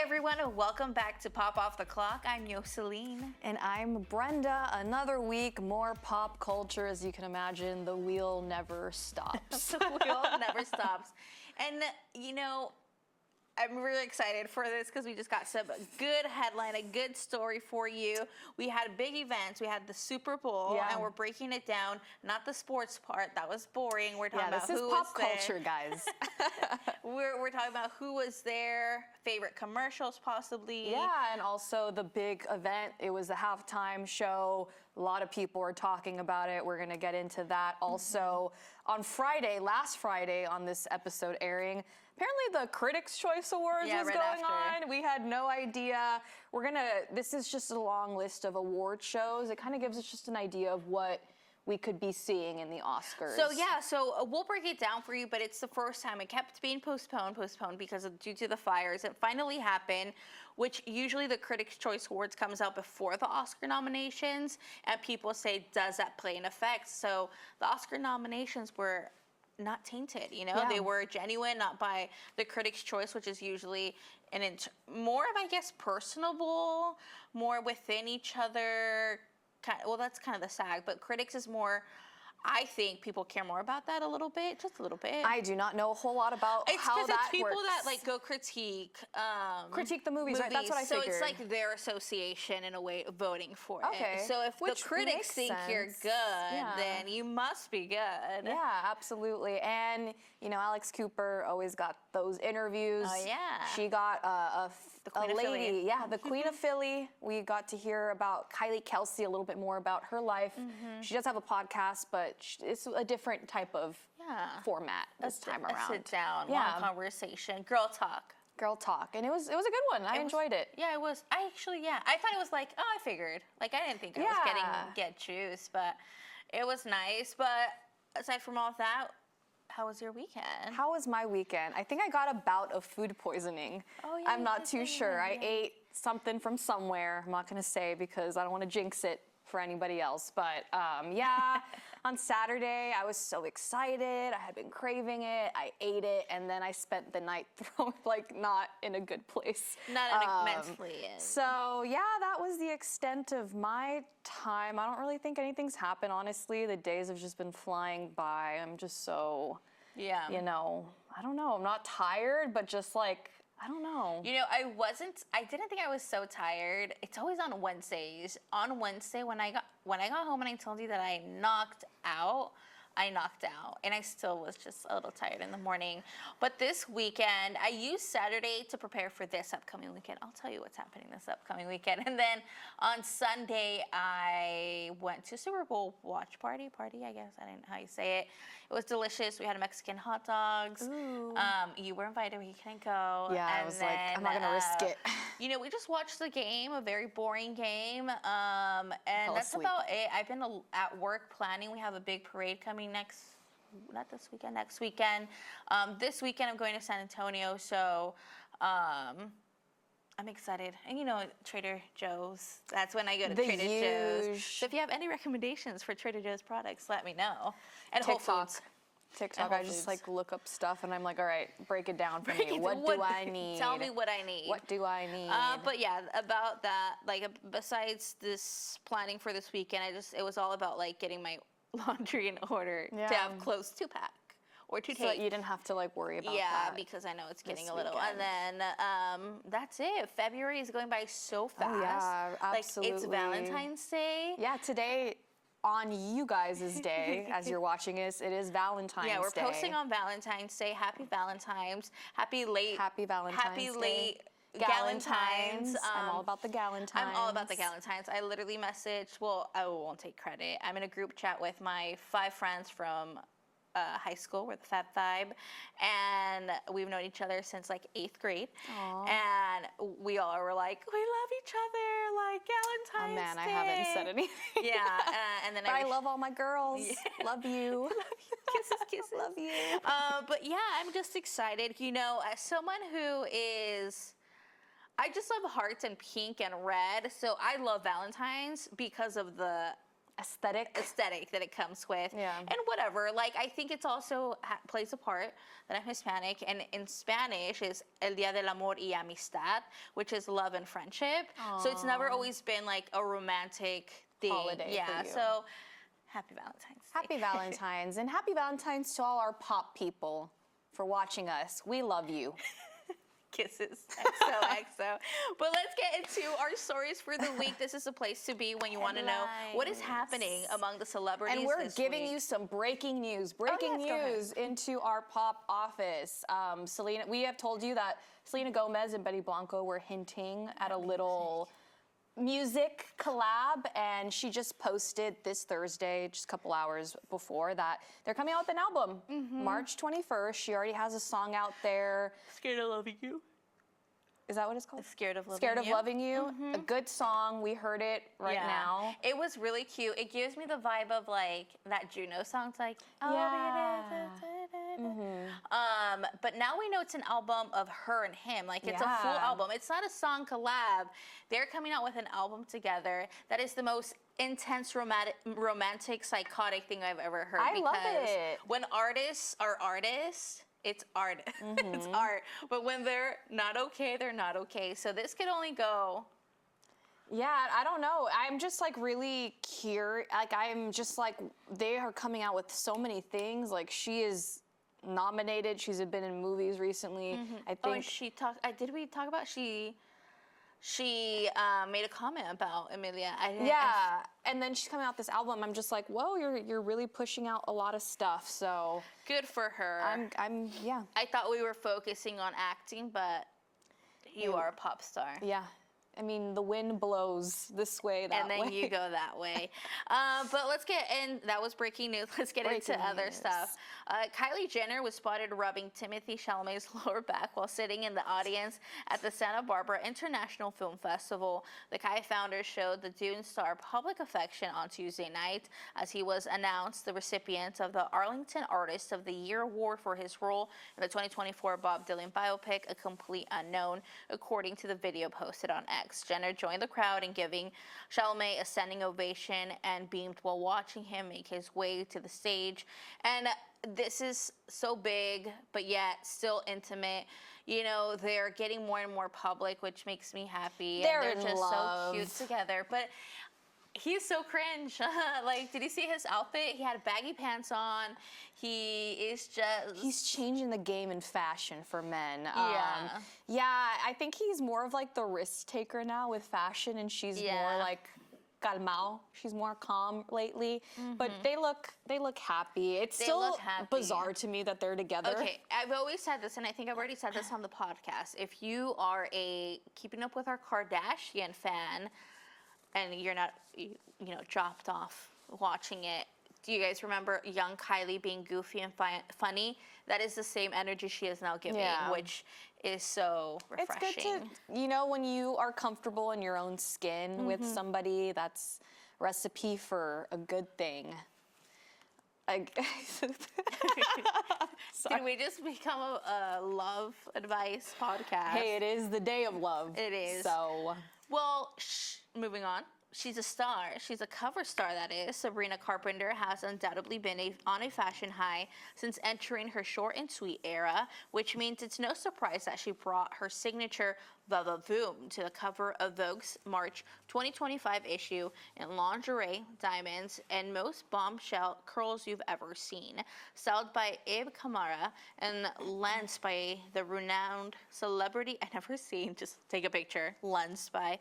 everyone, and welcome back to Pop Off the Clock. I'm Yoseline. And I'm Brenda. Another week, more pop culture. As you can imagine, the wheel never stops. The wheel never stops. And, you know, I'm really excited for this because we just got some good headline, a good story for you. We had big events. We had the Super Bowl, and we're breaking it down. Not the sports part. That was boring. We're talking about who was there. This is pop culture, guys. We're talking about who was there, favorite commercials possibly. Yeah, and also the big event. It was a halftime show. A lot of people were talking about it. We're going to get into that. Also, on Friday, last Friday, on this episode airing, apparently the Critics' Choice Awards was going on. We had no idea. This is just a long list of award shows. It kind of gives us just an idea of what we could be seeing in the Oscars. So we'll break it down for you, but it's the first time. It kept being postponed because due to the fires. It finally happened, which usually the Critics' Choice Awards comes out before the Oscar nominations, and people say, does that play an effect? So the Oscar nominations were not tainted, you know? They were genuine, not by the Critics' Choice, which is usually more of, I guess, personable, more within each other. Well, that's kind of the SAG, but Critics is more, I think people care more about that a little bit, just a little bit. I do not know a whole lot about how that works. It's people that like go critique the movies, right? That's what I figured. So it's like their association in a way of voting for it. So if the critics think you're good, then you must be good. Yeah, absolutely. And you know, Alex Cooper always got those interviews. Oh yeah. She got a lady, the Queen of Philly. We got to hear about Kylie Kelce, a little bit more about her life. She does have a podcast, but it's a different type of format this time around. Sit down, long conversation, girl talk, and it was a good one. I enjoyed it. Yeah, it was. I thought it was like, I figured. Like I didn't think I was get juice, but it was nice. But aside from all of that, how was your weekend? How was my weekend? I think I got a bout of food poisoning. Oh yeah. I'm not too sure. I ate something from somewhere. I'm not going to say because I don't want to jinx it for anybody else. But on Saturday, I was so excited. I had been craving it. I ate it, and then I spent the night not in a good place. Not mentally. So that was the extent of my time. I don't really think anything's happened, honestly. The days have just been flying by. I'm just so, you know, I don't know. I'm not tired, but just like, I don't know. You know, I didn't think I was so tired. It's always on Wednesdays. On Wednesday when I got home and I told you that I knocked out, and I still was just a little tired in the morning. But this weekend, I used Saturday to prepare for this upcoming weekend. I'll tell you what's happening this upcoming weekend. And then on Sunday, I went to Super Bowl watch party, I guess. I don't know how you say it. It was delicious. We had Mexican hot dogs. Ooh. You were invited, but you couldn't go. Yeah, I was like, I'm not going to risk it. You know, we just watched the game, a very boring game. And that's about it. I've been at work planning. We have a big parade coming next weekend. This weekend I'm going to San Antonio, so I'm excited. And you know, Trader Joe's, that's when I go to Trader Joe's. So if you have any recommendations for Trader Joe's products, let me know. And TikTok, I just like look up stuff and I'm like, all right, break it down for me. What do I need? Tell me what I need. What do I need? But yeah, about that, like besides this planning for this weekend, it was all about like getting my laundry in order to have clothes to pack or to take. So that you didn't have to like worry about that. Yeah, because I know it's getting a little. And then that's it. February is going by so fast. Oh, yeah, absolutely. Like it's Valentine's Day. Yeah, today on you guys' day, as you're watching us, it is Valentine's Day. Yeah, we're posting on Valentine's Day. Happy Valentine's. Happy Valentine's late Galentine's. I'm all about the Galentine's. I'm all about the Galentine's. I literally messaged, well, I won't take credit. I'm in a group chat with my 5 friends from high school. We're the Fab Five, and we've known each other since like 8th grade. Aww. And we all were like, we love each other, like Galentine's Day. Oh man, I haven't said anything. Yeah, and then but I love all my girls. Yeah. Love you. Love you. Kisses. Love you. But yeah, I'm just excited. You know, as someone who is, I just love hearts and pink and red. So I love Valentine's because of the aesthetic that it comes with. Yeah. And whatever, like, I think it's also plays a part that I'm Hispanic, and in Spanish is El Día del Amor y Amistad, which is love and friendship. So it's never always been like a romantic thing. Holiday yeah. for you. So happy Valentine's Day. Happy Valentine's, and happy Valentine's to all our pop people for watching us. We love you. Kisses, XOXO. But let's get into our stories for the week. This is a place to be when you want to know what is happening among the celebrities. And we're this giving week. you some breaking news. Go ahead. Into our pop office. Selena, we have told you that Selena Gomez and Betty Blanco were hinting at a little music collab, and she just posted this Thursday, just a couple hours before, that they're coming out with an album March 21st. She already has a song out there. Scared of Loving You. Is that what it's called? Scared of Loving Scared of You. Loving You. A good song. We heard it right now. It was really cute. It gives me the vibe of like that Juno song. It's like, Yeah. But now we know it's an album of her and him. Like, it's a full Yeah. album. It's not a song collab. They're coming out with an album together that is the most intense, romantic, psychotic thing I've ever heard. I love because it. when artists are artists, it's art. It's art. But when they're not okay, they're not okay. So this could only go. Yeah, I don't know. I'm just like really curious. Like, I'm just like, they are coming out with so many things. Like, she is nominated. She's been in movies recently. I Oh, and think. she talked. Did we talk about she made a comment about Emilia? Yeah, and then she's coming out with this album. I'm just like, whoa, you're really pushing out a lot of stuff. So Good for her. yeah. I thought we were focusing on acting, but you are a pop star. Yeah. I mean, the wind blows this way, that And then way. you go that way. But let's get in. That was breaking news. Let's get into other stuff. Kylie Jenner was spotted rubbing Timothée Chalamet's lower back while sitting in the audience at the Santa Barbara International Film Festival. The Kai founder showed the Dune star public affection on Tuesday night as he was announced the recipient of the Arlington Artist of the Year Award for his role in the 2024 Bob Dylan biopic, A Complete Unknown, according to the video posted on X. Jenner joined the crowd in giving Chalamet a standing ovation and beamed while watching him make his way to the stage. And this is so big, but yet still intimate. You know, they're getting more and more public, which makes me happy. They're and they're in just love. so cute together. But he's so cringe. Like, did you see his outfit? He had baggy pants on. He is just... He's changing the game in fashion for men. Yeah. I think he's more of like the risk taker now with fashion, and she's more like calmao. She's more calm lately. But they look happy. It's They still look happy. bizarre to me that they're together. Okay, I've always said this, and I think I've already said this on the podcast. If you are a Keeping Up with Our Kardashian fan, and you're not, dropped off watching it, do you guys remember young Kylie being goofy and funny? That is the same energy she is now giving, which is so refreshing. It's good to, when you are comfortable in your own skin with somebody, that's recipe for a good thing. Did we just become a love advice podcast? Hey, it is the day of love. It is. So, well, moving on. She's a star. She's a cover star, that is. Sabrina Carpenter has undoubtedly been on a fashion high since entering her short and sweet era, which means it's no surprise that she brought her signature Va-Va-Voom to the cover of Vogue's March 2025 issue in lingerie, diamonds, and most bombshell curls you've ever seen. Styled by Abe Kamara and lensed by the renowned celebrity I never seen, just take a picture, lensed by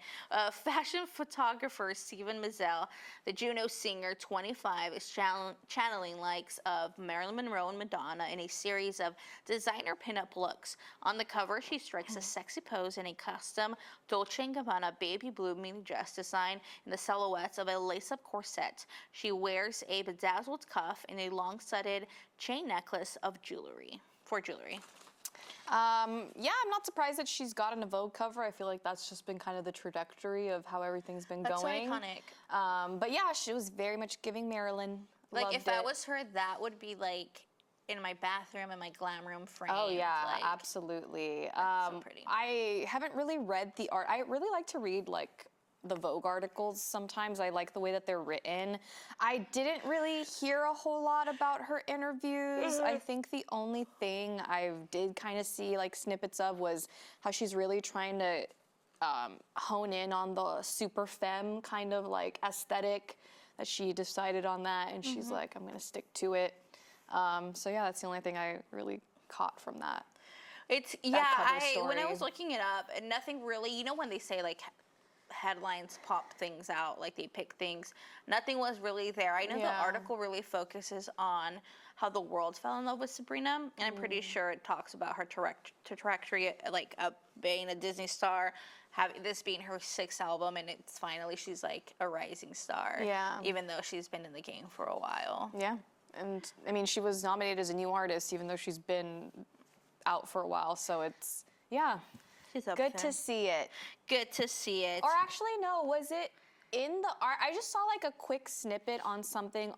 fashion photographer Steven Meisel, the Juno singer 25 is channeling likes of Marilyn Monroe and Madonna in a series of designer pinup looks. On the cover, she strikes a sexy pose in a custom Dolce & Gabbana baby blue mini dress design in the silhouettes of a lace-up corset. She wears a bedazzled cuff and a long-studded chain necklace of jewelry. I'm not surprised that she's gotten a Vogue cover. I feel like that's just been kind of the trajectory of how everything's been going. That's so iconic. But yeah, she was very much giving Marilyn. Like, Loved if I it. was her, that would be like in my bathroom, in my glam room frame. Oh yeah, like, absolutely. so pretty. I haven't really read the art. I really like to read like the Vogue articles sometimes. I like the way that they're written. I didn't really hear a whole lot about her interviews. I think the only thing I did kind of see like snippets of was how she's really trying to hone in on the super femme kind of like aesthetic, that she decided on that, and she's like, I'm gonna stick to it. So yeah, that's the only thing I really caught from that. It's when I was looking it up, and nothing really, you know, when they say like headlines pop things out, like they pick things, nothing was really there. I know the article really focuses on how the world fell in love with Sabrina, and I'm pretty sure it talks about her trajectory, like being a Disney star, having this being her 6th album, and it's finally she's like a rising star. Yeah. Even though she's been in the game for a while. Yeah. And I mean, she was nominated as a new artist, even though she's been out for a while. So it's, yeah, She's up good there. to see it. Good to see it. Or actually, no, was it in the art? I just saw like a quick snippet on something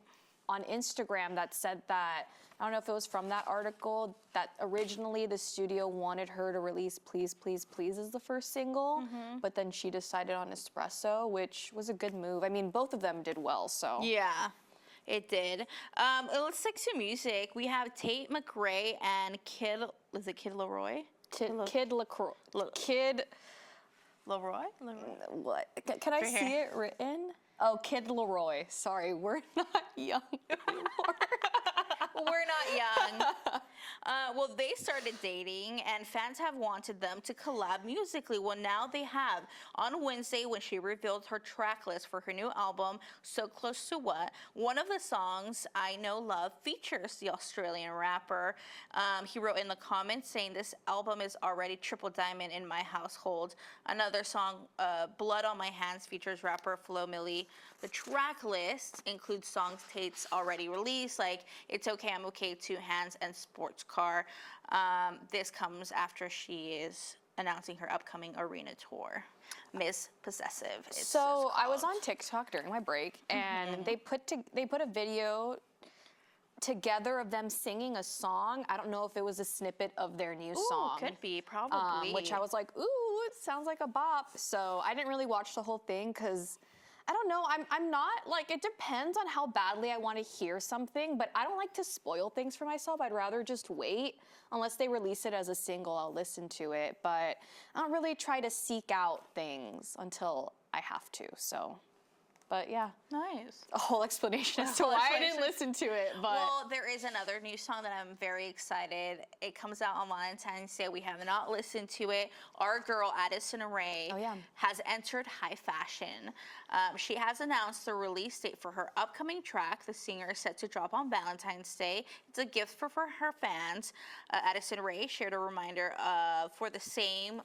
on Instagram that said that, I don't know if it was from that article, that originally the studio wanted her to release Please, Please, Please as the first single, but then she decided on Espresso, which was a good move. I mean, both of them did well, so. Yeah, it did. Let's stick to music. We have Tate McRae and Kid Laroi? Kid LaCroix. Kid. Leroy? What? Can I see it written? Oh, Kid Leroy. Sorry, we're not young anymore. We're not young. Well, they started dating, and fans have wanted them to collab musically. Well, now they have. On Wednesday, when she revealed her track list for her new album, So Close to What, one of the songs, I Know Love, features the Australian rapper. He wrote in the comments saying, this album is already triple diamond in my household. Another song, Blood on My Hands, features rapper Flo Milli. The track list includes songs Tate's already released, like It's Okay, I'm Okay, Two Hands, and Sports Car. This comes after she is announcing her upcoming arena tour, Miss Possessive. So I was on TikTok during my break, and they put a video together of them singing a song. I don't know if it was a snippet of their new song. Could be, probably. Which I was like, ooh, it sounds like a bop. So I didn't really watch the whole thing because I don't know. I'm not, like, it depends on how badly I want to hear something, but I don't like to spoil things for myself. I'd rather just wait. Unless they release it as a single, I'll listen to it. But I don't really try to seek out things until I have to, so. But yeah. Nice. A whole explanation as to why I didn't listen to it. But well, there is another new song that I'm very excited. It comes out on Valentine's Day. We have not listened to it. Our girl, Addison Rae, has entered high fashion. She has announced the release date for her upcoming track. The singer is set to drop on Valentine's Day. It's a gift for her fans. Addison Rae shared a reminder for the same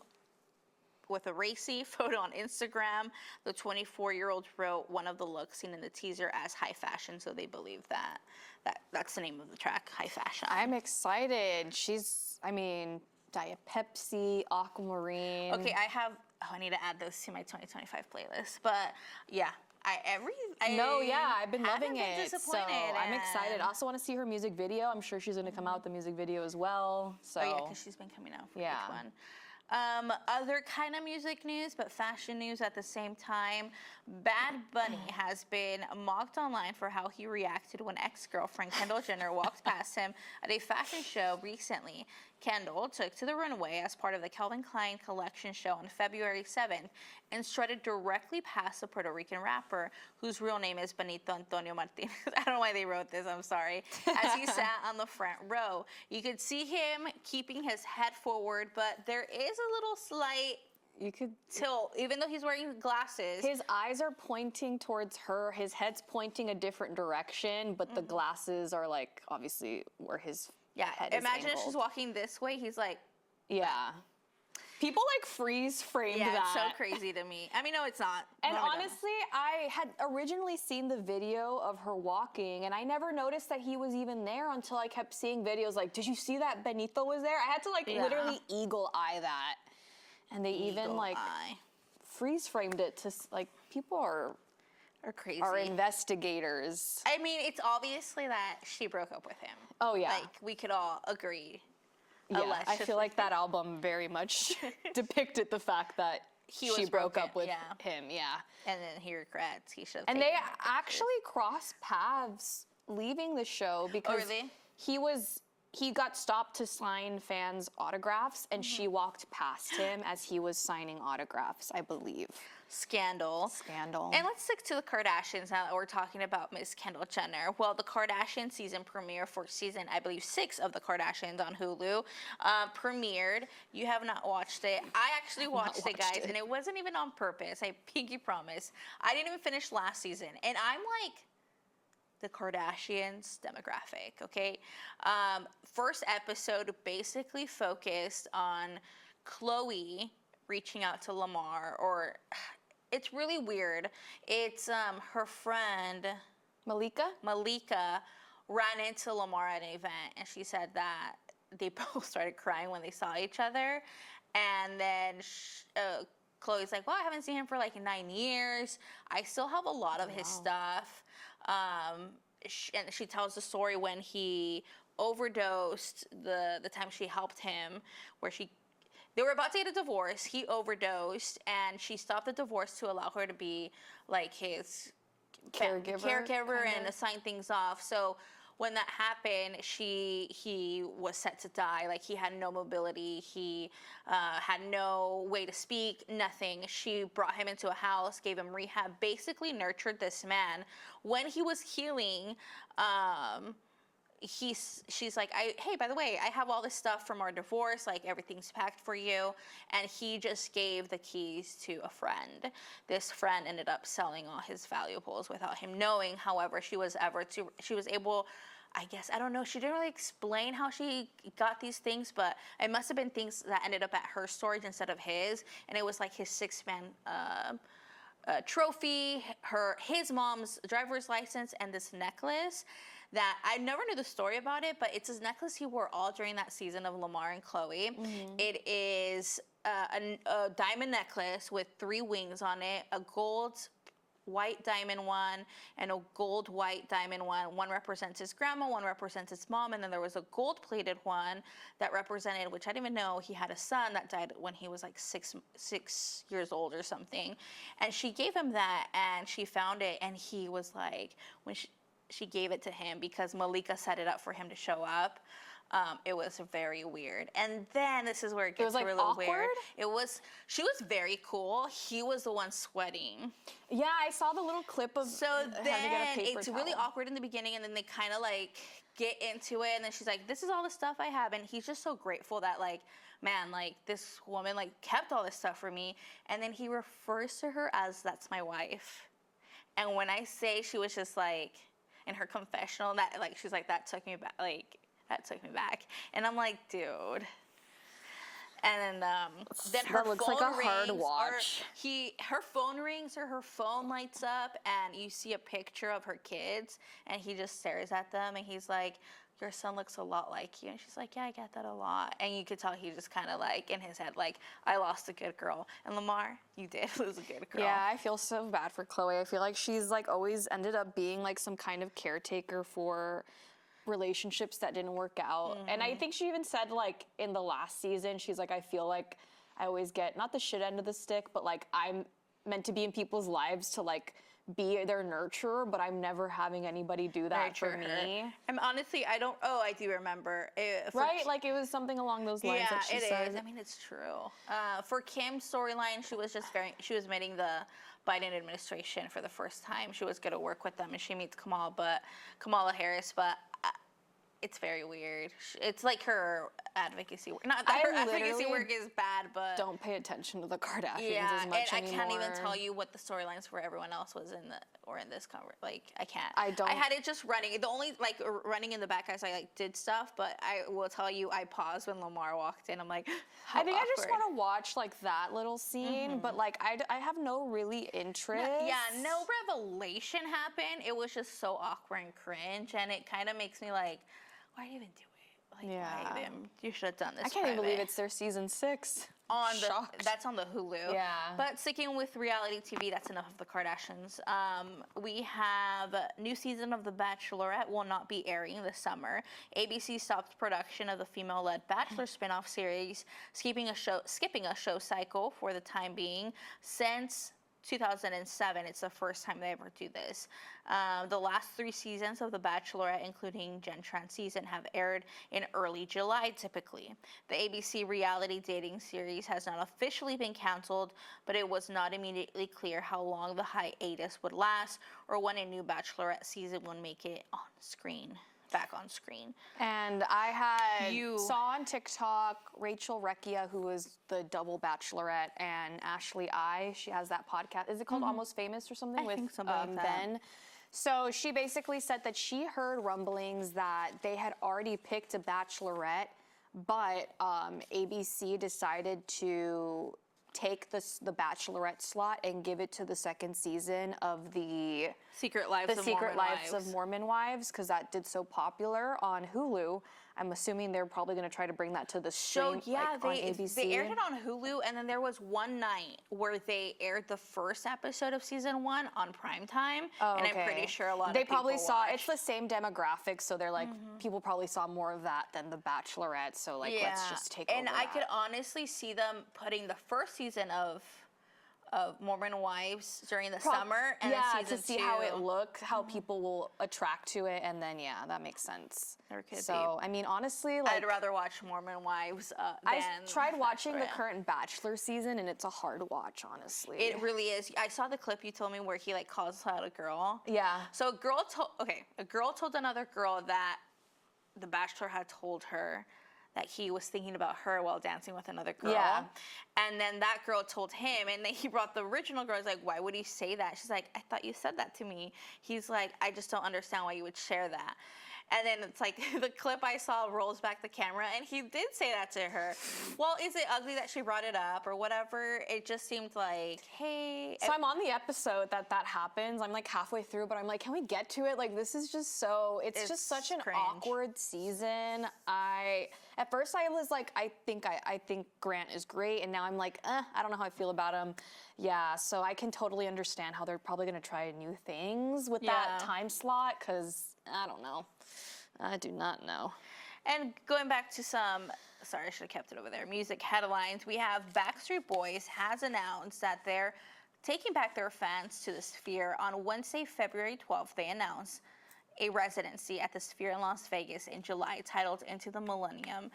with a racy photo on Instagram. The 24-year-old wrote one of the looks seen in the teaser as high fashion, so they believe that's the name of the track, High Fashion. I'm excited. I mean, Diet Pepsi, Aquamarine. Okay, I need to add those to my 2025 playlist. But yeah, I've been loving it. So I'm excited. I also want to see her music video. I'm sure she's going to come out with the music video as well. So. Oh yeah, because she's been coming out for each one. Other kind of music news, but fashion news at the same time. Bad Bunny has been mocked online for how he reacted when ex-girlfriend Kendall Jenner walked past him at a fashion show recently. Kendall took to the runway as part of the Calvin Klein collection show on February 7th and strutted directly past the Puerto Rican rapper, whose real name is Benito Antonio Martinez. I don't know why they wrote this, I'm sorry. As he sat on the front row. You could see him keeping his head forward, but there is a little slight tilt, even though he's wearing glasses. His eyes are pointing towards her. His head's pointing a different direction, but the glasses are like obviously where his head is imagine angled. if she's walking this way, he's like, People like freeze framed that. It's so crazy to me. I mean, no, it's not. And honestly, I had originally seen the video of her walking, and I never noticed that he was even there until I kept seeing videos like, did you see that Benito was there? I had to like literally eagle eye that. And they even like freeze framed it to like, people are crazy. Are investigators. I mean, it's obviously that she broke up with him. Oh yeah. Like, we could all agree. Yeah, I feel like that album very much depicted the fact that she broke up with him. Yeah. And then he regrets. He should. And they actually crossed paths leaving the show because he got stopped to sign fans' autographs, and she walked past him as he was signing autographs, I believe. Scandal. And let's stick to the Kardashians now that we're talking about Miss Kendall Jenner. Well, the Kardashian season premiere for season, I believe, 6 of the Kardashians on Hulu premiered. You have not watched it. I actually watched it, guys, and it wasn't even on purpose. I pinky promise. I didn't even finish last season, and I'm like the Kardashians demographic, okay? First episode basically focused on Khloe reaching out to Lamar, or it's really weird. It's her friend Malika ran into Lamar at an event, and she said that they both started crying when they saw each other. And then Khloe's like, well, I haven't seen him for like 9 years. I still have a lot of his stuff. And she tells the story when he overdosed, the time she helped him, where they were about to get a divorce. He overdosed, and she stopped the divorce to allow her to be like his caregiver and assign things off. So when that happened, he was set to die. Like, he had no mobility. He had no way to speak, nothing. She brought him into a house, gave him rehab, basically nurtured this man. When he was healing, she's like, hey, by the way, I have all this stuff from our divorce, like everything's packed for you. And he just gave the keys to a friend. This friend ended up selling all his valuables without him knowing. However, she was able, I guess, I don't know, she didn't really explain how she got these things, but it must have been things that ended up at her storage instead of his. And it was like his 6-man trophy, his mom's driver's license, and this necklace that I never knew the story about it, but it's his necklace he wore all during that season of Lamar and Khloe. It is a diamond necklace with 3 wings on it, a gold white diamond one and a gold white diamond one. One represents his grandma, one represents his mom, and then there was a gold plated one that represented, which I didn't even know, he had a son that died when he was like six years old or something. And she gave him that, and she found it, and he was like, when she gave it to him, because Malika set it up for him to show up. It was very weird. And then this is where it gets really weird. She was very cool. He was the one sweating. Yeah, I saw the little clip of so having to get a paper towel. Really awkward in the beginning, and then they kind of like get into it, and then she's like, this is all the stuff I have, and he's just so grateful that, like, man, like, this woman like kept all this stuff for me. And then he refers to her as, that's my wife. And when I say she was just like, in her confessional, that, like, she's like, that took me back, like, that took me back. And I'm like, dude. And then her phone like a rings, hard watch. Her phone rings, or her phone lights up, and you see a picture of her kids, and he just stares at them, and he's like, your son looks a lot like you. And she's like, yeah, I get that a lot. And you could tell he just kind of like, in his head, like, I lost a good girl. And Lamar, you did lose a good girl. Yeah, I feel so bad for Khloe. I feel like she's like always ended up being like some kind of caretaker for relationships that didn't work out. And I think she even said, like, in the last season, she's like, I feel like I always get not the shit end of the stick, but like I'm meant to be in people's lives to like be their nurturer, but I'm never having anybody do that for me. I'm honestly, I do remember. Right? Like, it was something along those lines that she said. Is. I mean, it's true. For Kim's storyline, she was meeting the Biden administration for the first time. She was going to work with them, and she meets Kamala Harris, but it's very weird. It's like her advocacy work. Not that her advocacy work is bad, but don't pay attention to the Kardashians as much and anymore. I can't even tell you what the storylines for everyone else was in this cover. Like, I can't. I had it just running. The only like running in the back as I like did stuff, but I will tell you, I paused when Lamar walked in. I'm like, I think I just want to watch like that little scene, but like I have no really interest. No revelation happened. It was just so awkward and cringe, and it kind of makes me like, why do you even do it? Like, Yeah. you should have done this. I can't even believe private. it's their season 6. That's on the Hulu. Yeah. But sticking with reality TV, that's enough of the Kardashians. We have a new season of The Bachelorette will not be airing this summer. ABC stopped production of the female-led Bachelor spin-off series, skipping a show cycle for the time being. Since 2007, it's the first time they ever do this. The last 3 seasons of The Bachelorette, including Jen Tran's season, have aired in early July typically. The ABC reality dating series has not officially been canceled, but it was not immediately clear how long the hiatus would last or when a new Bachelorette season would make it back on screen. And I saw on TikTok Rachel Recchia, who was the double Bachelorette, and Ashley she has that podcast. Is it called Almost Famous or something? I think something like that. Ben. So she basically said that she heard rumblings that they had already picked a Bachelorette, but ABC decided to take the Bachelorette slot and give it to the second season of the Secret Lives of Mormon Wives, because that did so popular on Hulu. I'm assuming they're probably going to try to bring that to the stream, on ABC. They aired it on Hulu, and then there was one night where they aired the first episode of season 1 on primetime, and I'm pretty sure a lot of people probably saw watched. it's the same demographic, so they're like people probably saw more of that than the Bachelorette, so let's just take over and I could honestly see them putting the first season of Mormon Wives during the summer, and then season to see 2. how it looks, how people will attract to it, and then that makes sense. There could so be. I mean, honestly, I'd rather watch Mormon Wives than I tried watching the Bachelorette. current Bachelor season, and it's a hard watch, honestly. It really is. I saw the clip you told me where he calls out a girl. Yeah. So a girl told another girl that the Bachelor had told her that he was thinking about her while dancing with another girl. Yeah. And then that girl told him, and then he brought the original girl. He's like, why would he say that? She's like, I thought you said that to me. He's like, I just don't understand why you would share that. And then it's like the clip I saw rolls back the camera, and he did say that to her. Well, is it ugly that she brought it up or whatever? It just seemed like, hey. So I'm on the episode that happens. I'm halfway through, but I'm like, can we get to it? It's just so, it's just such an cringe. awkward season. At first I was like, I think Grant is great, and now I'm like, I don't know how I feel about him. Yeah, so I can totally understand how they're probably gonna try new things with that time slot, because I don't know. I do not know. And going back to sorry, I should have kept it over there. Music headlines. We have Backstreet Boys has announced that they're taking back their fans to the Sphere. On Wednesday, February 12th, they announced a residency at the Sphere in Las Vegas in July titled Into the Millennium.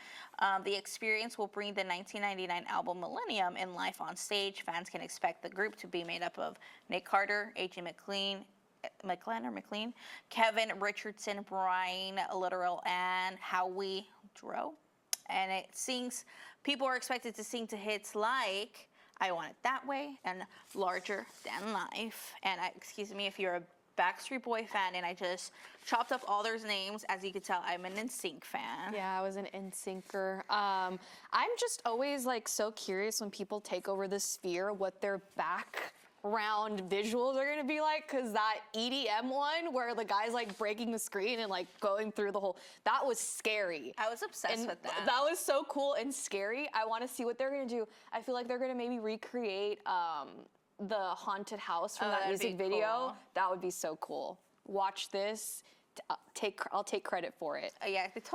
The experience will bring the 1999 album Millennium in life on stage. Fans can expect the group to be made up of Nick Carter, A.J. McLean, Kevin Richardson, Brian Literal, and Howie Dro. And it sings, people are expected to sing to hits like I Want It That Way and Larger Than Life. And excuse me if you're a Backstreet Boy fan, and I just chopped up all their names. As you can tell, I'm an NSYNC fan. Yeah, I was an NSYNCer. I'm just always so curious when people take over the Sphere, what their background visuals are gonna be like, because that EDM one where the guy's breaking the screen and going through the whole, that was scary. I was obsessed with that. That was so cool and scary. I want to see what they're gonna do. I feel like they're gonna maybe recreate the haunted house from that music video. Cool. That would be so cool. Watch this. I'll take credit for it. That's it.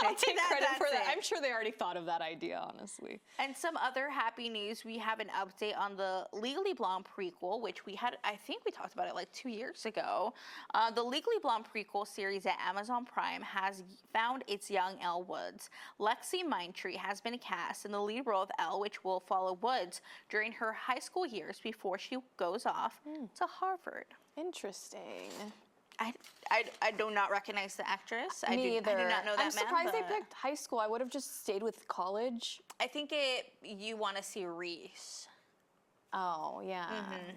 I'll take credit for that. I'm sure they already thought of that idea, honestly. And some other happy news, we have an update on the Legally Blonde prequel, which I think we talked about it 2 years ago. The Legally Blonde prequel series at Amazon Prime has found its young Elle Woods. Lexi Mindtree has been cast in the lead role of Elle, which will follow Woods during her high school years before she goes off to Harvard. Interesting. I do not recognize the actress. Me either. I do not know that I'm surprised man, they picked high school. I would have just stayed with college. I think you want to see Reese. Oh, yeah.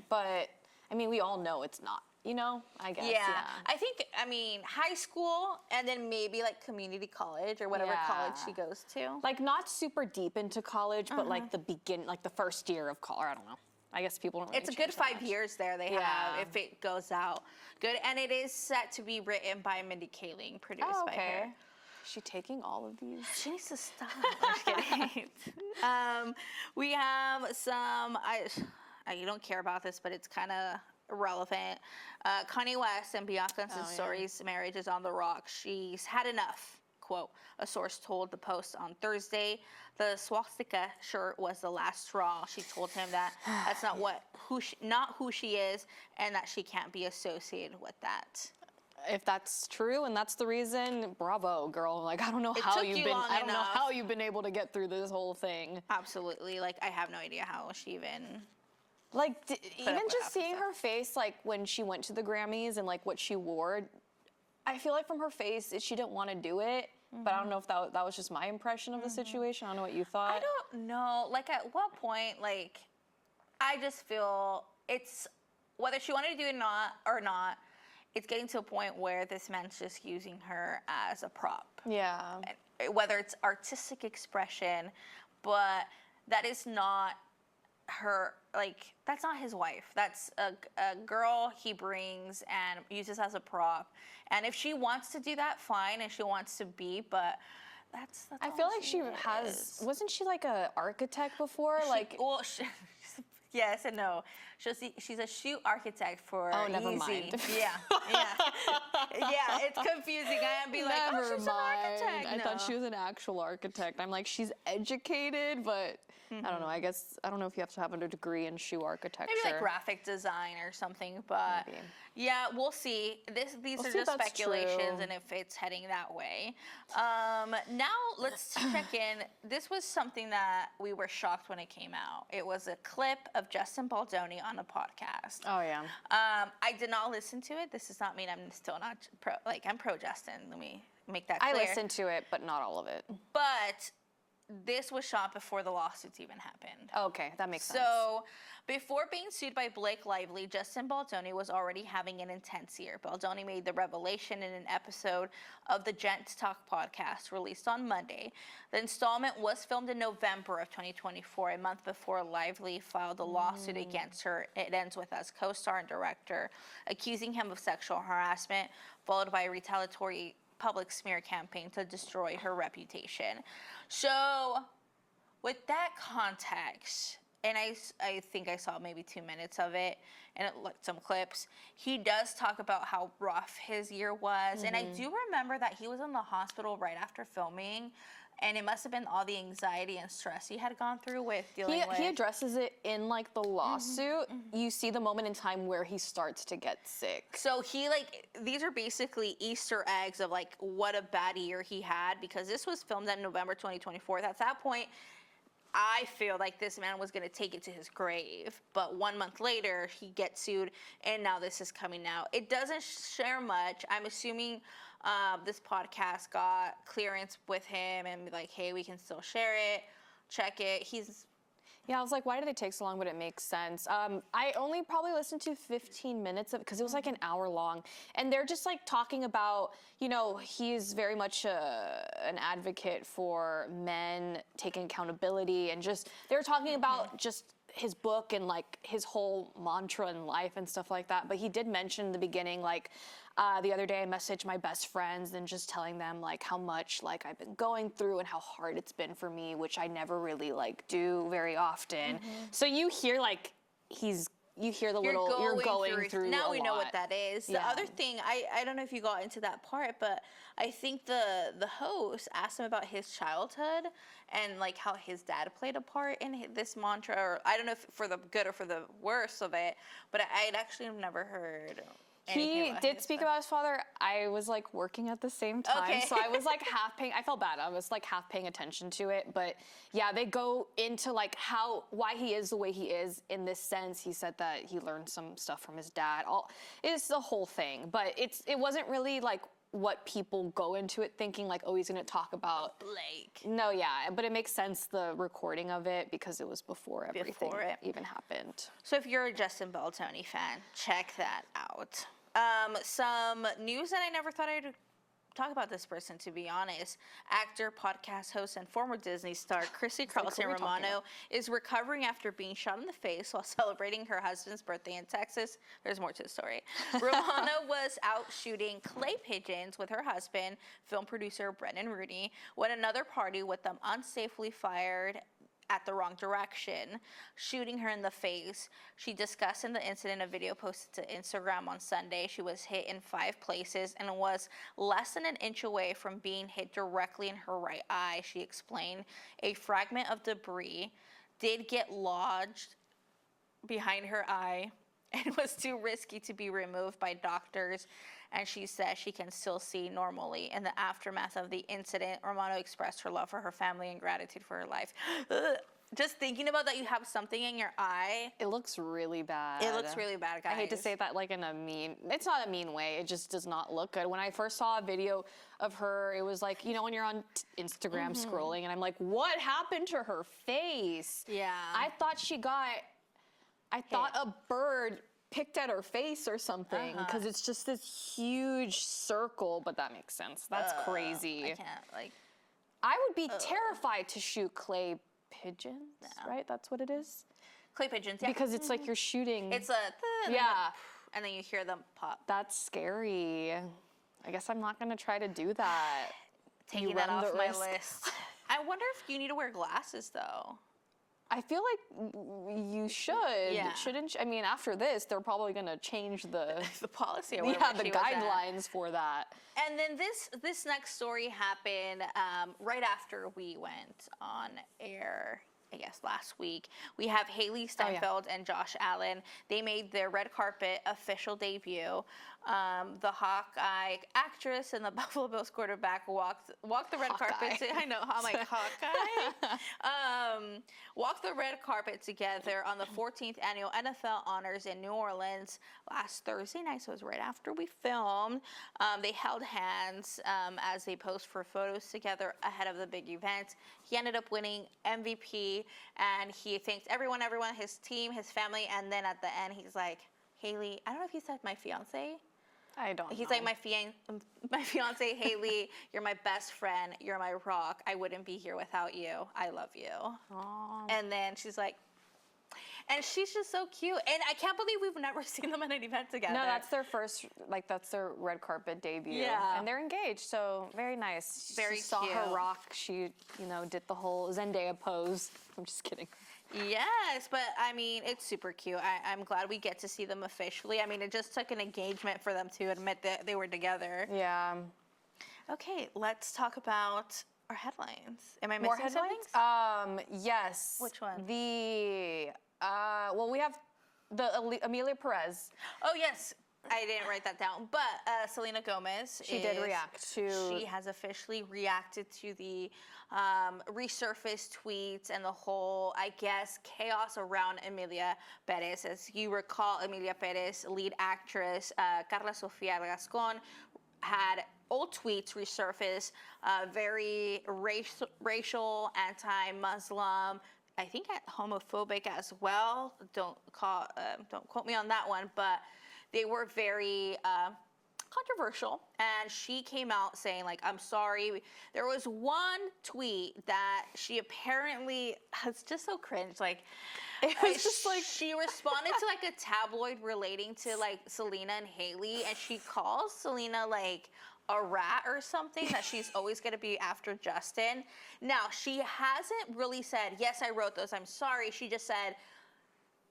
But, I mean, we all know it's not, I guess. Yeah. I think, high school and then maybe community college or whatever college she goes to. Not super deep into college, but the first year of college. I don't know. I guess people don't really It's a good 5 years there they have if it goes out good. And it is set to be written by Mindy Kaling, produced by her. Is she taking all of these? She needs to stop. I'm just kidding. We have some, I don't care about this, but it's kind of irrelevant. Kanye West and Bianca Censori's marriage is on the rocks. She's had enough, quote. A source told the Post on Thursday the swastika shirt was the last straw. She told him that that's not who she is, and that she can't be associated with that. If that's true and that's the reason, bravo, girl. Like, I don't know how you've been able to get through this whole thing. Absolutely. Like, I have no idea how she even. Like, even just seeing her face, like, when she went to the Grammys and, like, what she wore, I feel like from her face, she didn't want to do it. But I don't know if that was just my impression of the situation. I don't know what you thought. I don't know. Like, at what point, like, I just feel it's, whether she wanted to do it or not, it's getting to a point where this man's just using her as a prop. Yeah. Whether it's artistic expression, but that is not her, like, that's not his wife. That's a girl he brings and uses as a prop. And if she wants to do that, fine, and she wants to be, but that's I feel like she has, wasn't she like a architect before? Well, yes and no. She's a shoe architect for never Yeezy. mind. Yeah. Yeah, it's confusing. I am be like, never she's mind. an architect. I thought she was an actual architect. I'm like, she's educated, but I don't know. I guess, I don't know if you have to have a degree in shoe architecture. Maybe like graphic design or something, but maybe. Yeah, we'll see. These are just speculations, and if it's heading that way. Now let's check in. This was something that we were shocked when it came out. It was a clip of Justin Baldoni on a podcast. Oh yeah. I did not listen to it. This does not mean I'm still not pro. Like, I'm pro Justin. Let me make that clear. I listened to it, but not all of it. But this was shot before the lawsuits even happened. Okay, that makes sense. So, before being sued by Blake Lively, Justin Baldoni was already having an intense year. Baldoni made the revelation in an episode of the Gents Talk podcast released on Monday. The installment was filmed in November of 2024, a month before Lively filed a lawsuit against her. It ends with us co-star and director accusing him of sexual harassment, followed by a retaliatory public smear campaign to destroy her reputation. So, with that context, and I think I saw maybe 2 minutes of it, and some clips, he does talk about how rough his year was. And I do remember that he was in the hospital right after filming, and it must have been all the anxiety and stress he had gone through with dealing with. He addresses it in, like, the lawsuit. You see the moment in time where he starts to get sick. So he, like, these are basically Easter eggs of, like, what a bad year he had, because this was filmed in November 2024. At that point, I feel like this man was going to take it to his grave. But 1 month later, he gets sued, and now this is coming out. It doesn't share much. I'm assuming this podcast got clearance with him and be like, hey, we can still share it, check it. Yeah, I was like, why did it take so long? But it makes sense. I only probably listened to 15 minutes of it because it was like an hour long. And they're just like talking about, you know, he's very much an advocate for men taking accountability, and just, they're talking about just his book and like his whole mantra in life and stuff like that. But he did mention in the beginning, like, the other day I messaged my best friends and just telling them like how much like I've been going through and how hard it's been for me, which I never really like do very often. So you hear like you hear the you're going through now a we know lot. what that is. The other thing, I don't know if you got into that part, but I think the host asked him about his childhood and like how his dad played a part in this mantra, or I don't know if for the good or for the worse of it, but I'd actually never heard. He did speak about his father. I was like working at the same time, so I was like I felt bad. I was like half paying attention to it, but yeah, they go into like why he is the way he is in this sense. He said that he learned some stuff from his dad. It's the whole thing, but it wasn't really like what people go into it thinking like, oh, he's going to talk about Blake. No, yeah, but it makes sense, the recording of it, because it was before everything even happened. So if you're a Justin Baldoni fan, check that out. Some news that I never thought I'd talk about this person, to be honest. Actor, podcast host, and former Disney star Chrissy like, Carlson who are we talking Romano about? is recovering after being shot in the face while celebrating her husband's birthday in Texas. There's more to the story. Romano was out shooting clay pigeons with her husband, film producer Brendan Rooney, when another party with them unsafely fired at the wrong direction, shooting her in the face. She discussed in the incident, a video posted to Instagram on Sunday. She was hit in 5 places and was less than an inch away from being hit directly in her right eye, she explained. A fragment of debris did get lodged behind her eye and was too risky to be removed by doctors, and she says she can still see normally. In the aftermath of the incident, Romano expressed her love for her family and gratitude for her life. Ugh. Just thinking about that, you have something in your eye. It looks really bad. It looks really bad, guys. I hate to say that like in a mean, it's not a mean way, it just does not look good. When I first saw a video of her, it was like, you know, when you're on Instagram scrolling, and I'm like, what happened to her face? Yeah. I thought a bird picked at her face or something, because it's just this huge circle, but that makes sense. That's crazy. I can't, like... I would be terrified to shoot clay pigeons, right? That's what it is? Clay pigeons, yeah. Because it's like you're shooting... It's a... Yeah. And then you hear them pop. That's scary. I guess I'm not going to try to do that. Taking that off my list. I wonder if you need to wear glasses, though. I feel like you should. Yeah. Shouldn't you? I mean, after this, they're probably going to change the policy. the guidelines for that. And then this next story happened right after we went on air, I guess last week. We have Haley Steinfeld and Josh Allen. They made their red carpet official debut. The Hawkeye actress and the Buffalo Bills quarterback walked the red carpet. I know, I'm like, Hawkeye? Walked the red carpet together on the 14th annual NFL Honors in New Orleans last Thursday night, so it was right after we filmed. They held hands as they posed for photos together ahead of the big event. He ended up winning MVP, and he thanked everyone, his team, his family, and then at the end, he's like, Haley, I don't know if he said my fiance. I don't know. He's like, my fiance, Haley, you're my best friend. You're my rock. I wouldn't be here without you. I love you. Aww. And then she's like, and she's just so cute. And I can't believe we've never seen them at an event together. No, that's their first, like, that's their red carpet debut. Yeah. And they're engaged, so very nice. Very she saw cute. her rock. She, you know, did the whole Zendaya pose. I'm just kidding. Yes, but I mean, it's super cute. I'm glad we get to see them officially. I mean, it just took an engagement for them to admit that they were together. Yeah. Okay, let's talk about our headlines. Am I missing More headlines? something? Yes. Which one? Well, we have the Amelia Perez. Oh, yes. I didn't write that down, but Selena Gomez. She did react to... She has officially reacted to the resurfaced tweets and the whole, I guess, chaos around Emilia Perez. As you recall, Emilia Perez, lead actress, Carla Sofia Gascon, had old tweets resurface, very racial, anti-Muslim, I think homophobic as well. Don't quote me on that one, but they were very controversial, and she came out saying, like, I'm sorry. There was one tweet that she apparently, it's just so cringe, like, it was just like, she responded to like a tabloid relating to like Selena and Haley, and she calls Selena like a rat or something, that she's always going to be after Justin. Now, she hasn't really said, yes, I wrote those, I'm sorry. She just said,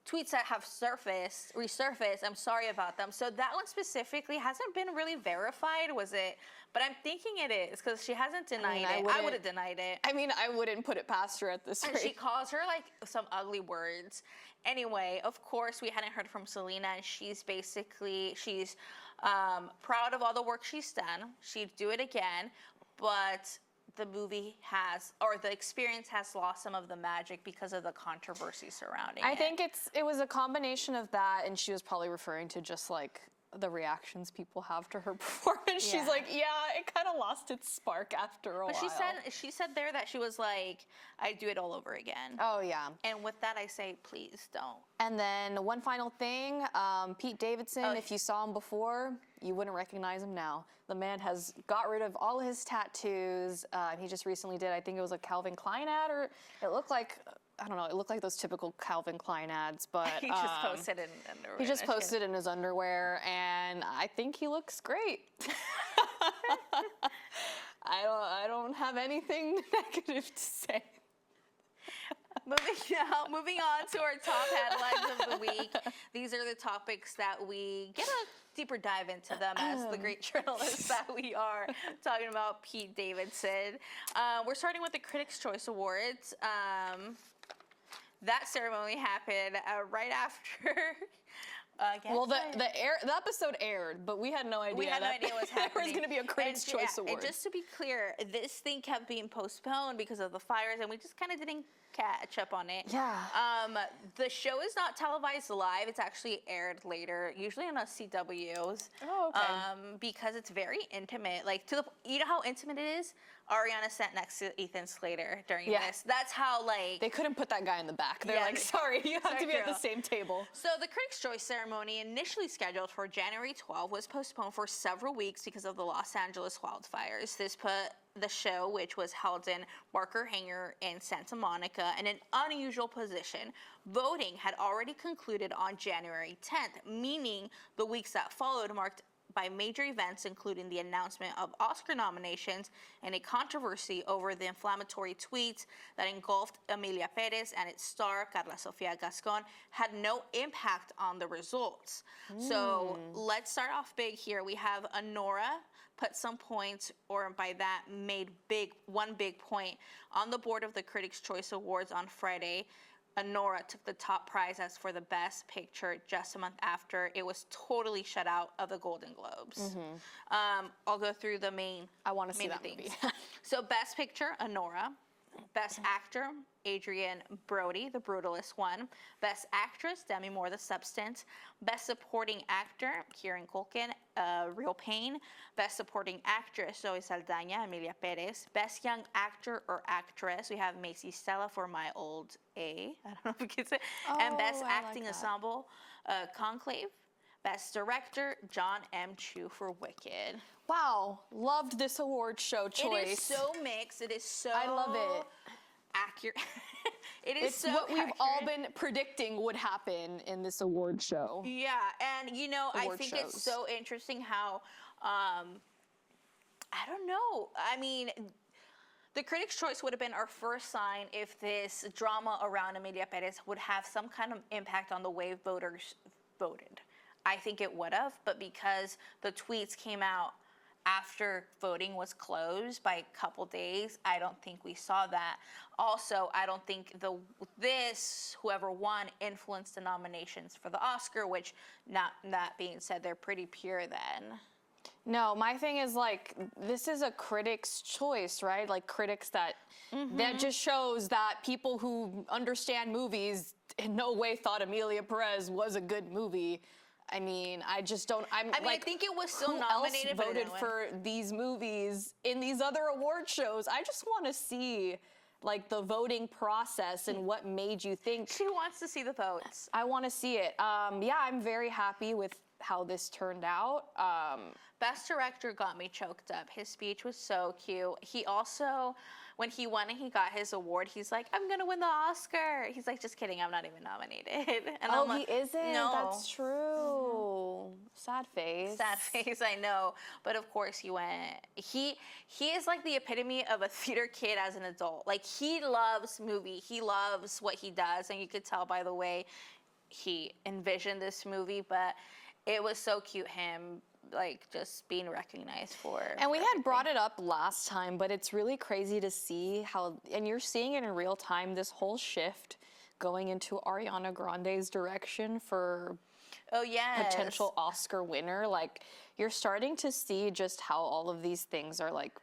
tweets that have resurfaced, I'm sorry about them. So that one specifically hasn't been really verified, was it? But I'm thinking it is, because she hasn't denied it. I would have denied it. I mean, I wouldn't put it past her at this rate. And she calls her like some ugly words. Anyway, of course, we hadn't heard from Selena, and she's proud of all the work she's done. She'd do it again, but the movie the experience has lost some of the magic because of the controversy surrounding it. I think it was a combination of that, and she was probably referring to just like the reactions people have to her performance. She's like, yeah, it kind of lost lost its spark after a while. But she said there that she was like, I'd do it all over again. Oh, yeah. And with that, I say, please don't. And then one final thing, Pete Davidson, if you saw him before, you wouldn't recognize him now. The man has got rid of all his tattoos. He just recently did, I think it was a Calvin Klein ad, or it looked like, I don't know, it looked like those typical Calvin Klein ads, but he just posted in underwear. He just posted in his underwear, and I think he looks great. I don't have anything negative to say. Moving on to our top headlines of the week. These are the topics that we get a deeper dive into them as the great journalists that we are, talking about Pete Davidson. We're starting with the Critics' Choice Awards. That ceremony happened right after. Well, the episode aired, but we had no idea. We had no idea what was happening. There was going to be a Critics' Choice Award. And just to be clear, this thing kept being postponed because of the fires, and we just kind of didn't catch up on it. Yeah. The show is not televised live. It's actually aired later, usually on a CW's. Oh, okay. Because it's very intimate. Like, you know how intimate it is? Ariana sat next to Ethan Slater during this. That's how, like... They couldn't put that guy in the back. They're like, sorry, you have to be at the same table. So the Critics' Choice ceremony, initially scheduled for January 12, was postponed for several weeks because of the Los Angeles wildfires. This put the show, which was held in Barker Hangar in Santa Monica, in an unusual position. Voting had already concluded on January 10th, meaning the weeks that followed marked by major events, including the announcement of Oscar nominations and a controversy over the inflammatory tweets that engulfed Emilia Perez and its star, Carla Sofia Gascon, had no impact on the results. So let's start off big here. We have Honora put some points, or by that made one big point, on the board of the Critics' Choice Awards on Friday. Honora took the top prize as for the Best Picture just a month after it was totally shut out of the Golden Globes. I'll go through the main. I want to see that things. movie. So Best Picture, Honora. Best Actor, Adrian Brody, The Brutalist one. Best Actress, Demi Moore, The Substance. Best Supporting Actor, Kieran Culkin, Real Pain. Best Supporting Actress, Zoe Saldana, Emilia Perez. Best Young Actor or Actress, we have Macy Stella for My Old A. I don't know if we can say. And Best Acting Ensemble, Conclave. Best Director, John M. Chu for Wicked. Wow, loved this award show choice. It is so mixed. It is so... I love it. Accurate. It's so what we've accurate. all been predicting would happen in this award show. Yeah, and you know, I think it's so interesting how, I don't know. I mean, the Critics' Choice would have been our first sign if this drama around Emilia Perez would have some kind of impact on the way voters voted. I think it would have, but because the tweets came out after voting was closed by a couple days, I don't think we saw that. Also, I don't think whoever won influenced the nominations for the Oscar, which, not that being said, they're pretty pure then. No, my thing is, like, this is a critic's choice, right? Like, critics that just shows that people who understand movies in no way thought Emilia Perez was a good movie. I mean, I just don't. I think it was still who nominated. Else voted for these movies in these other award shows? I just want to see, like, the voting process and what made you think. She wants to see the votes. I want to see it. Yeah, I'm very happy with how this turned out. Best Director got me choked up. His speech was so cute. He also, when he won and he got his award, he's like, I'm going to win the Oscar. He's like, just kidding, I'm not even nominated. And I'm like, he isn't? No. That's true. Sad face. Sad face, I know. But of course he went. He is like the epitome of a theater kid as an adult. Like, he loves movie. He loves what he does. And you could tell by the way he envisioned this movie. But it was so cute, him, like, just being recognized for. And we had brought it up last time, but it's really crazy to see how, and you're seeing it in real time, this whole shift going into Ariana Grande's direction for potential Oscar winner. Like, you're starting to see just how all of these things are, like,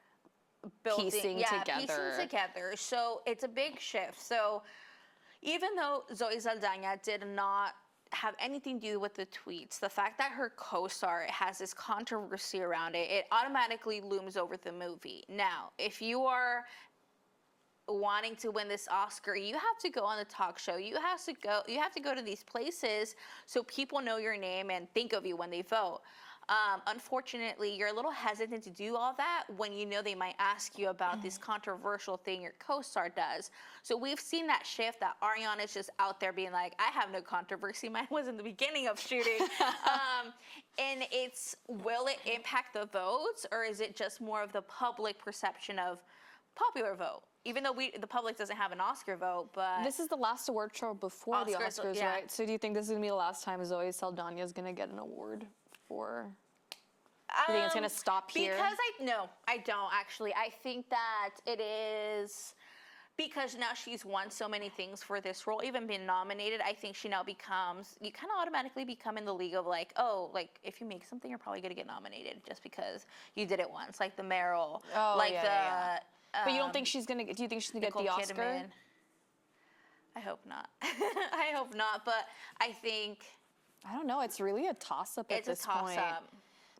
piecing together. So it's a big shift. So even though Zoe Saldana did not have anything to do with the tweets. The fact that her co-star has this controversy around it, it automatically looms over the movie. Now, if you are wanting to win this Oscar, you have to go on the talk show. You have to go to these places so people know your name and think of you when they vote. Unfortunately, you're a little hesitant to do all that when you know they might ask you about this controversial thing your co-star does. So we've seen that shift, that Ariana is just out there being like, I have no controversy. Mine was in the beginning of shooting. And will it impact the votes, or is it just more of the public perception of popular vote? Even though the public doesn't have an Oscar vote, but... This is the last award show before the Oscars, yeah. right? So do you think this is going to be the last time Zoe Saldana is going to get an award for... Do you think it's going to stop here? No, I don't actually. I think that it is because now she's won so many things for this role, even been nominated. I think she now becomes, you kind of automatically become in the league of like, oh, like if you make something, you're probably going to get nominated just because you did it once, like the Meryl, But you don't think she's going to, do you think she's going to get the Oscar? Kidman. I hope not. I hope not, but I think... I don't know. It's really a toss-up at this point. It's a toss-up.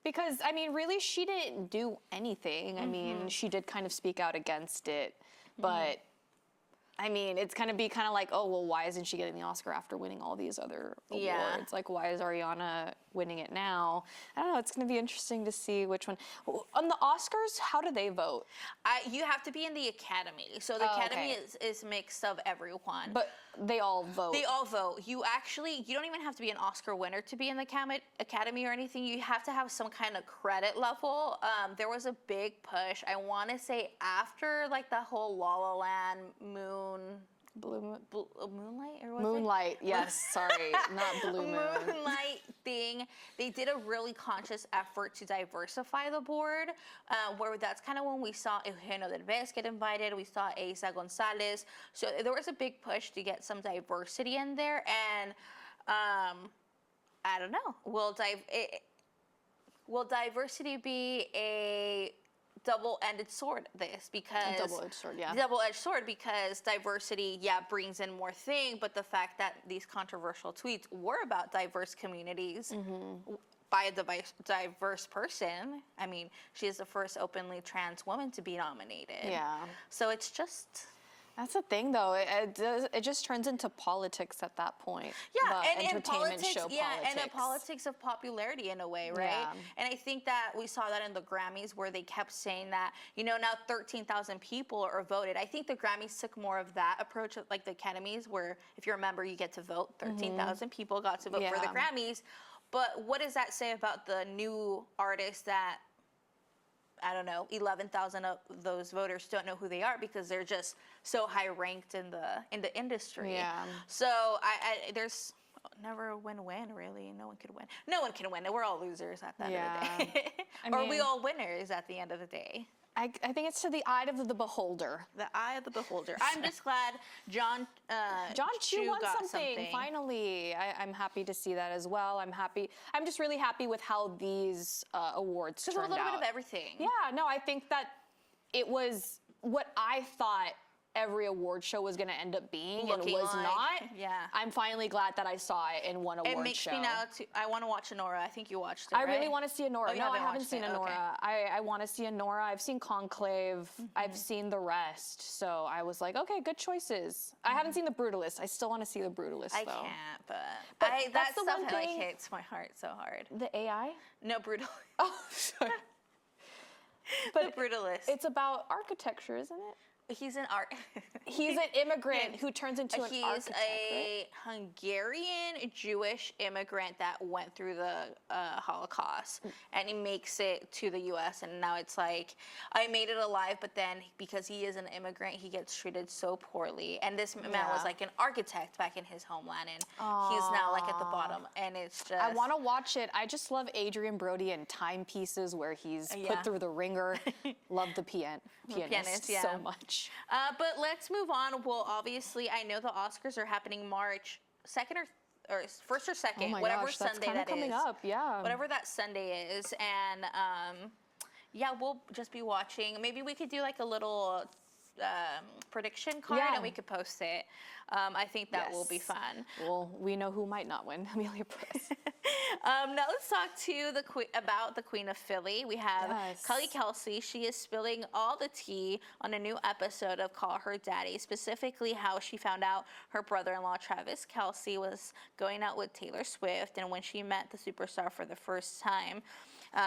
Because, I mean, really, she didn't do anything. I mean, she did kind of speak out against it. But, I mean, it's going to be kind of like, oh, well, why isn't she getting the Oscar after winning all these other awards? Yeah. Like, why is Ariana winning it now? I don't know. It's going to be interesting to see which one. On the Oscars, how do they vote? You have to be in the Academy. So the Academy is mixed of everyone. But they all vote. They all vote. You don't even have to be an Oscar winner to be in the Academy or anything. You have to have some kind of credit level. There was a big push, I want to say after like the whole La La Land Moonlight, or was Moonlight, yes, sorry, not Blue Moon. Moonlight thing. They did a really conscious effort to diversify the board, where that's kind of when we saw Eugenio Derbez get invited. We saw Eiza Gonzalez. So there was a big push to get some diversity in there, and I don't know. Will diversity be a double-edged sword? Double-edged sword, because diversity, brings in more thing, but the fact that these controversial tweets were about diverse communities by a diverse person. I mean, she is the first openly trans woman to be nominated. Yeah. So it's just... That's the thing, though. It just turns into politics at that point. Yeah, and entertainment politics, show politics. And the politics of popularity in a way, right? Yeah. And I think that we saw that in the Grammys, where they kept saying that, now 13,000 people are voted. I think the Grammys took more of that approach, like the Academies, where if you're a member, you get to vote. 13,000 people got to vote for the Grammys. But what does that say about the new artists that, I don't know, 11,000 of those voters don't know who they are because they're just so high ranked in the industry. Yeah. So there's never a win-win, really. No one could win. No one can win. We're all losers at the end of the day. Or we all winners at the end of the day. I think it's to the eye of the beholder. The eye of the beholder. I'm just glad John Chu won got something. Finally. I'm happy to see that as well. I'm just really happy with how these awards turned out. Just a little bit of everything. Yeah, no, I think that it was what I thought every award show was going to end up being, and it was not. Yeah. I'm finally glad that I saw it in one award show. It makes me now I want to watch Anora. I think you watched it, I really want to see Anora. Oh, no, I haven't seen Anora. Okay. I want to see Anora. I've seen Conclave. I've seen the rest. So I was like, okay, good choices. I haven't seen The Brutalist. I still want to see The Brutalist, though. I can't, but that's the stuff one thing, hits my heart so hard. The AI? No, Brutalist. Oh, sorry. But The Brutalist. It's about architecture, isn't it? He's an art. He's an immigrant who turns into an architect. He's a Hungarian Jewish immigrant that went through the Holocaust, and he makes it to the U.S. And now it's like, I made it alive, but then because he is an immigrant, he gets treated so poorly. And this man was like an architect back in his homeland, and he's now like at the bottom. And it's just... I want to watch it. I just love Adrian Brody and timepieces where he's put through the ringer. Love the pianist so much. But let's move on. Well, obviously, I know the Oscars are happening March 2nd or 1st or 2nd, oh my whatever gosh, Sunday that's coming up, yeah. Whatever that Sunday is, and we'll just be watching. Maybe we could do like a little prediction card Yeah. and we could post it. I think that will be Yes. fun. Well, we know who might not win, Amelia Press. Now let's talk to about the Queen of Philly. We have Yes. Kylie Kelce. She is spilling all the tea on a new episode of Call Her Daddy, specifically how she found out her brother-in-law Travis Kelce was going out with Taylor Swift, and when she met the superstar for the first time.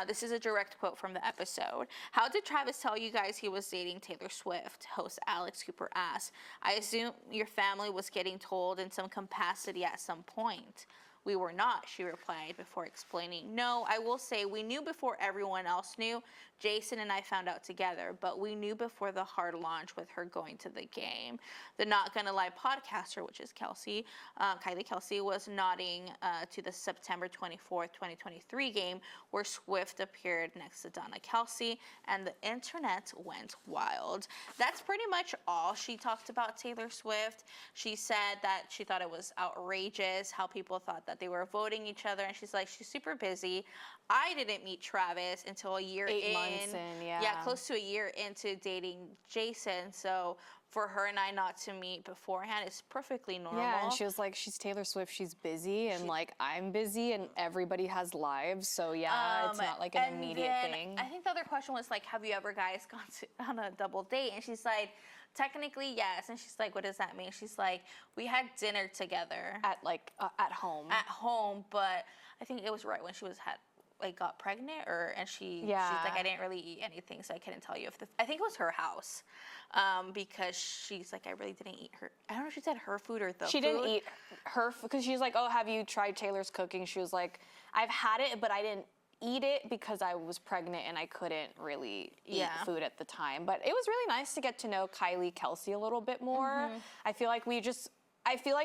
This is a direct quote from the episode. How did Travis tell you guys he was dating Taylor Swift? Host Alex Cooper asked. I assume your family was getting told in some capacity at some point. We were not, she replied before explaining. No, I will say we knew before everyone else knew. Jason and I found out together, but we knew before the hard launch with her going to the game. The Not Gonna Lie podcaster, which is Kelce, Kylie Kelce, was nodding to the September 24th, 2023 game where Swift appeared next to Donna Kelce, and the internet went wild. That's pretty much all she talked about Taylor Swift. She said that she thought it was outrageous how people thought that they were voting each other, and she's like, she's super busy. I didn't meet Travis until a year 8 months in, yeah. Yeah, close to a year into dating Jason. So for her and I not to meet beforehand is perfectly normal. Yeah, and she was like, she's Taylor Swift, she's busy, and like I'm busy, and everybody has lives, so yeah, it's not like an and immediate then thing. I think the other question was like, have you ever guys gone on a double date? And she's like, technically yes. And she's like, what does that mean? She's like, we had dinner together At home. at home, but I think it was right when she got pregnant, she's like, I didn't really eat anything, so I couldn't tell you I think it was her house, because she's like, I really didn't eat her. I don't know if she said her food or the food. She didn't eat her because she's like, oh, have you tried Taylor's cooking? She was like, I've had it, but I didn't eat it because I was pregnant and I couldn't really eat food at the time. But it was really nice to get to know Kylie Kelce a little bit more. I feel like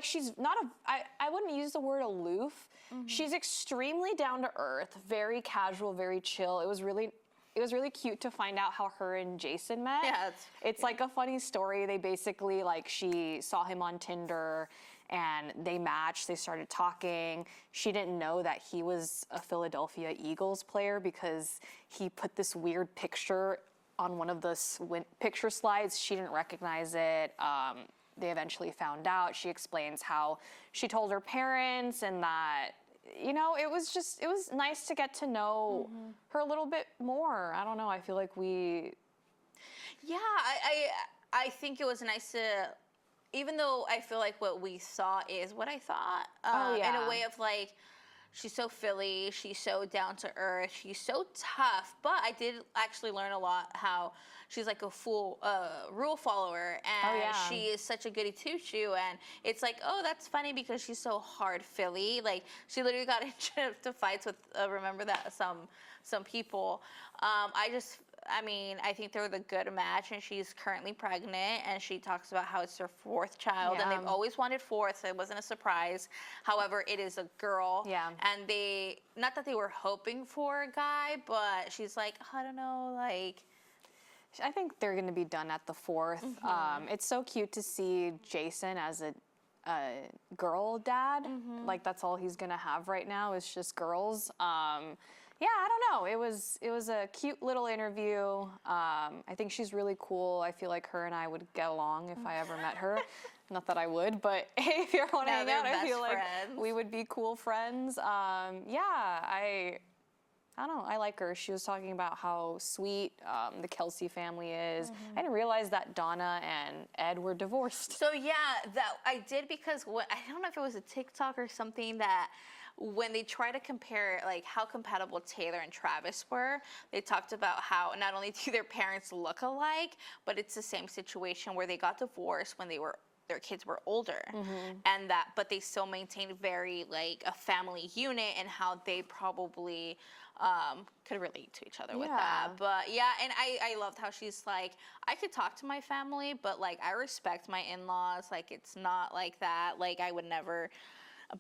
she's not I wouldn't use the word aloof. She's extremely down to earth, very casual, very chill. It was really cute to find out how her and Jason met. Yeah, it's like a funny story. They basically, like, she saw him on Tinder and they matched. They started talking. She didn't know that he was a Philadelphia Eagles player because he put this weird picture on one of the picture slides. She didn't recognize it. They eventually found out. She explains how she told her parents, and that, you know, it was nice to get to know her a little bit more. I don't know. I feel like Yeah, I think it was nice to, even though I feel like what we saw is what I thought. In a way of like, she's so Philly, she's so down to earth, she's so tough. But I did actually learn a lot how she's like a full rule follower, and she is such a goody two-shoe. And it's like, oh, that's funny because she's so hard Philly. Like, she literally got into fights with, remember that, some people. I think they're the good match, and she's currently pregnant, and she talks about how it's her 4th child, and they've always wanted 4th, so it wasn't a surprise. However, it is a girl, and not that they were hoping for a guy, but she's like, I don't know, like, I think they're going to be done at the 4th. It's so cute to see Jason as a girl dad. Like, that's all he's going to have right now is just girls. Yeah, I don't know. It was a cute little interview. I think she's really cool. I feel like her and I would get along if I ever met her. Not that I would, but if you want to hang out, I feel like we would be cool friends. I don't know. I like her. She was talking about how sweet the Kelce family is. I didn't realize that Donna and Ed were divorced. So yeah, that I did, because I don't know if it was a TikTok or something, that when they try to compare like how compatible Taylor and Travis were, they talked about how not only do their parents look alike, but it's the same situation where they got divorced when their kids were older, and but they still maintained very like a family unit, and how they probably could relate to each other with that. But yeah, and I loved how she's like, I could talk to my family, but like I respect my in-laws. Like, it's not like that. Like, I would never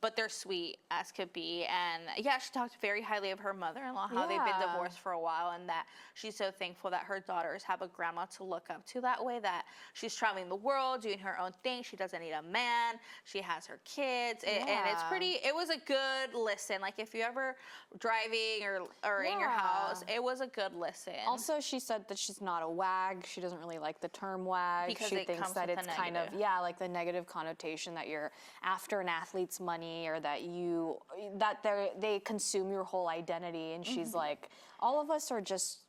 but they're sweet as could be. And yeah, she talked very highly of her mother-in-law, how they've been Yeah. divorced for a while, and that she's so thankful that her daughters have a grandma to look up to that way, that she's traveling the world, doing her own thing. She doesn't need a man. She has her kids. And it's Yeah. it was a good listen. Like if you ever driving or in your house, it was a good listen. Also, she said that she's not a wag. She doesn't really like the term wag. Because she it thinks comes that with a it's kind of, negative. yeah, like the negative connotation that you're after an athlete's money, or that they consume your whole identity. And she's like, all of us are just,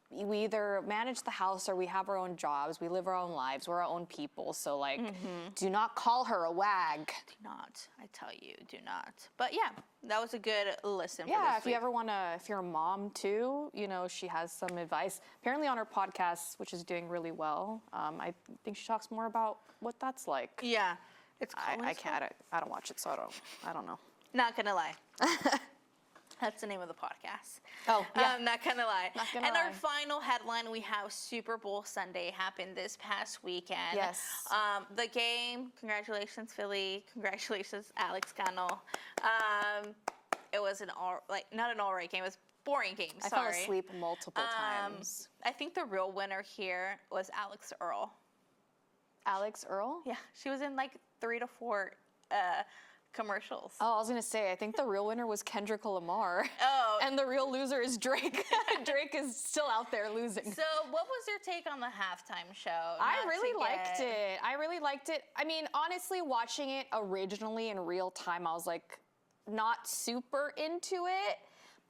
we either manage the house or we have our own jobs. We live our own lives. We're our own people. So like, do not call her a wag. Do not. I tell you, do not. But yeah, that was a good listen. Yeah, for this if you week. ever want to, if you're a mom too, you know, she has some advice. Apparently on her podcast, which is doing really well. I think she talks more about what that's like. Yeah, it's cool. I can't. I don't watch it, so I don't know. Not gonna lie. That's the name of the podcast. Oh, yeah. Not gonna lie. Not gonna And lie. our final headline, we have Super Bowl Sunday happened this past weekend. Yes. The game, congratulations, Philly. Congratulations, Alex Cano. It was not an all right game. It was a boring game. I Sorry. fell asleep multiple times. I think the real winner here was Alex Earl. Alex Earl? Yeah, she was in like 3 to 4 commercials. Oh, I was gonna say, I think the real winner was Kendrick Lamar. Oh. And the real loser is Drake. Drake is still out there losing. So, what was your take on the halftime show? I really liked it. I really liked it. I mean, honestly, watching it originally in real time, I was like, not super into it.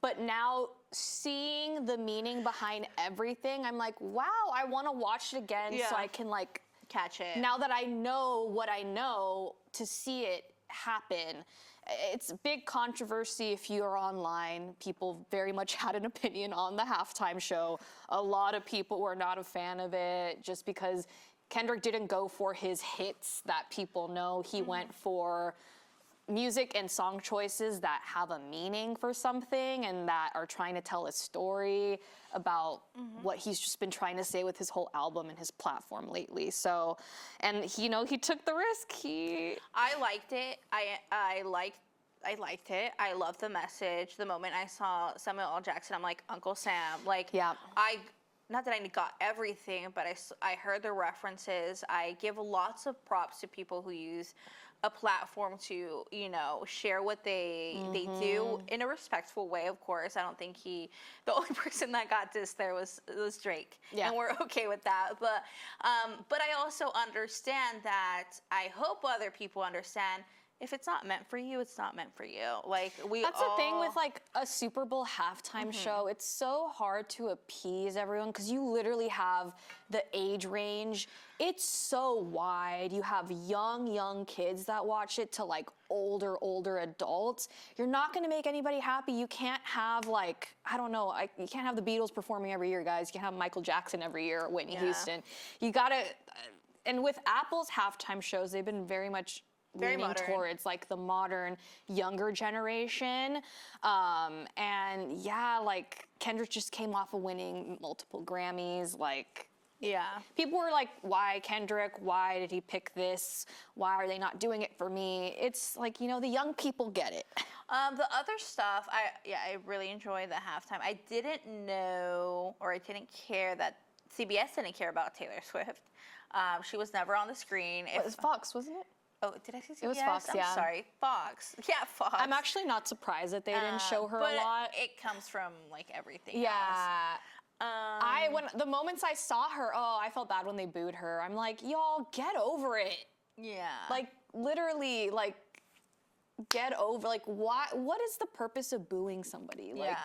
But now seeing the meaning behind everything, I'm like, wow, I want to watch it again so I can like Catch it. now that I know what I know, to see it happen. It's a big controversy if you're online. People very much had an opinion on the halftime show. A lot of people were not a fan of it just because Kendrick didn't go for his hits that people know. He went for music and song choices that have a meaning for something and that are trying to tell a story about what he's just been trying to say with his whole album and his platform lately. So, and he, you know, he took the risk. I liked it. I liked it. I loved the message. The moment I saw Samuel L. Jackson, I'm like, Uncle Sam. Like, Yeah. Not that I got everything, but I heard the references. I give lots of props to people who use a platform to, you know, share what they do in a respectful way, of course. I don't think the only person that got dissed there was Drake. Yeah. And we're okay with that. But I also understand that, I hope other people understand, if it's not meant for you, it's not meant for you. Like, That's the thing with like a Super Bowl halftime show. It's so hard to appease everyone because you literally have the age range. It's so wide. You have young kids that watch it to like older adults. You're not going to make anybody happy. You can't have like, I don't know, you can't have the Beatles performing every year, guys. You can't have Michael Jackson every year, or Whitney Houston. You got to, and with Apple's halftime shows, they've been very much Very leaning modern. towards like the modern younger generation. And yeah, like Kendrick just came off of winning multiple Grammys. Like, Yeah. people were like, why Kendrick? Why did he pick this? Why are they not doing it for me? It's like, you know, the young people get it. The other stuff, I really enjoyed the halftime. I didn't know, or I didn't care that CBS didn't care about Taylor Swift. She was never on the screen. It was Fox, wasn't it? Oh, did I say CBS? It was Fox, I'm yeah. sorry, Fox. Yeah, Fox. I'm actually not surprised that they didn't show her but a lot. It comes from like everything else. Yeah. When the moments I saw her, I felt bad when they booed her. I'm like, y'all, get over it. Yeah. Like, literally, like, get over, like, what is the purpose of booing somebody? Like,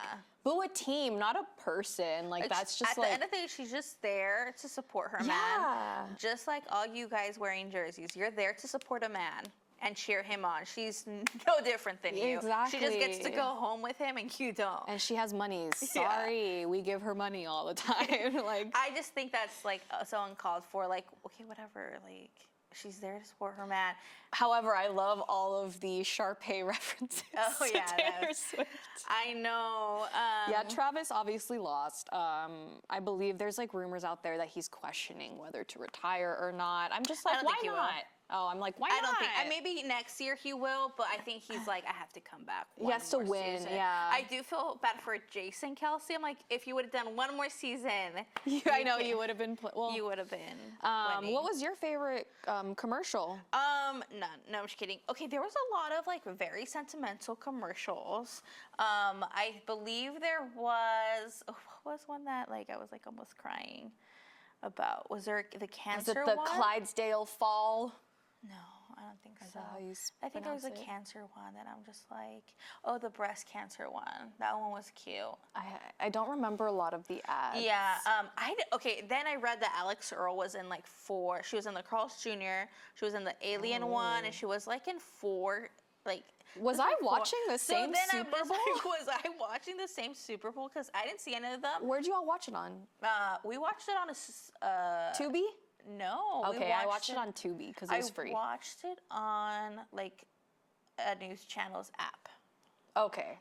boo a team, not a person. Like, that's just at like. the end of the day, she's just there to support her Yeah. man. Just like all you guys wearing jerseys, you're there to support a man and cheer him on. She's no different than you. Exactly. She just gets to go home with him and you don't. And she has money. Sorry, we give her money all the time. Like, I just think that's like so uncalled for. Like, okay, whatever. Like, she's there to support her man. however, I love all of the Sharpay references. Oh to yeah, Taylor Swift. I know. Yeah, Travis obviously lost. I believe there's like rumors out there that he's questioning whether to retire or not. I'm just like, don't why think he will. not? Oh, I'm like, why I not? don't think. Maybe next year he will, but I think he's like, I have to come back. He has to win, season. yeah. I do feel bad for Jason Kelce. I'm like, if you would have done one more season, I know you would have been. You would have been. Winning. What was your favorite commercial? None. No, I'm just kidding. Okay, there was a lot of like very sentimental commercials. I believe there was. What was one that like I was like almost crying about? Was there the cancer Was it the one? Clydesdale Fall? No, I don't think so. How you I think there was a pronounce it? cancer one that I'm just like, oh, the breast cancer one. That one was cute. I don't remember a lot of the ads. Yeah. Okay. Then I read that Alex Earl was in like 4. She was in the Carl's Jr. She was in the Alien one, and she was like in 4. Like. Was I watching the same So Super then I was Bowl? like, was I watching the same Super Bowl? Because I didn't see any of them. Where'd you all watch it on? We watched it on a. Tubi? No. Okay, I watched it on Tubi because it was free. I watched it on like a news channel's app. Okay.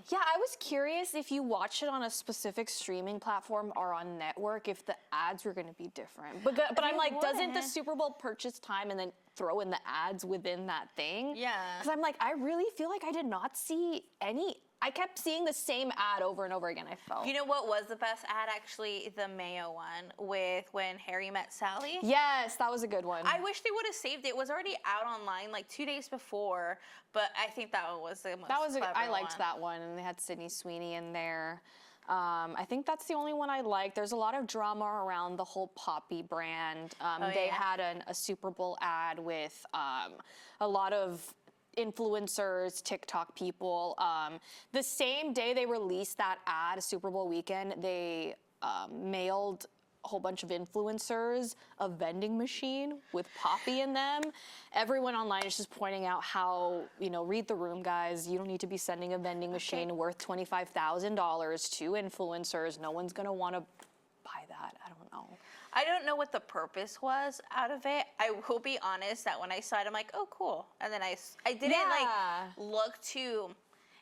Yeah, I was curious if you watched it on a specific streaming platform or on network, if the ads were going to be different. But I'm like, doesn't the Super Bowl purchase time and then throw in the ads within that thing? Yeah. Because I'm like, I really feel like I did not see any. I kept seeing the same ad over and over again, I felt. You know what was the best ad, actually? The Mayo one with When Harry Met Sally. Yes, that was a good one. I wish they would have saved it. It was already out online like 2 days before, but I think that one was the most I liked one. that one, and they had Sydney Sweeney in there. I think that's the only one I liked. There's a lot of drama around the whole Poppy brand. They had a Super Bowl ad with a lot of influencers, TikTok people. The same day they released that ad, Super Bowl weekend, they mailed a whole bunch of influencers a vending machine with Poppy in them. Everyone online is just pointing out how, read the room, guys. You don't need to be sending a vending machine worth $25,000 to influencers. No one's going to want to buy that. I don't know. I don't know what the purpose was out of it. I will be honest that when I saw it, I'm like, oh, cool. And then I didn't look too.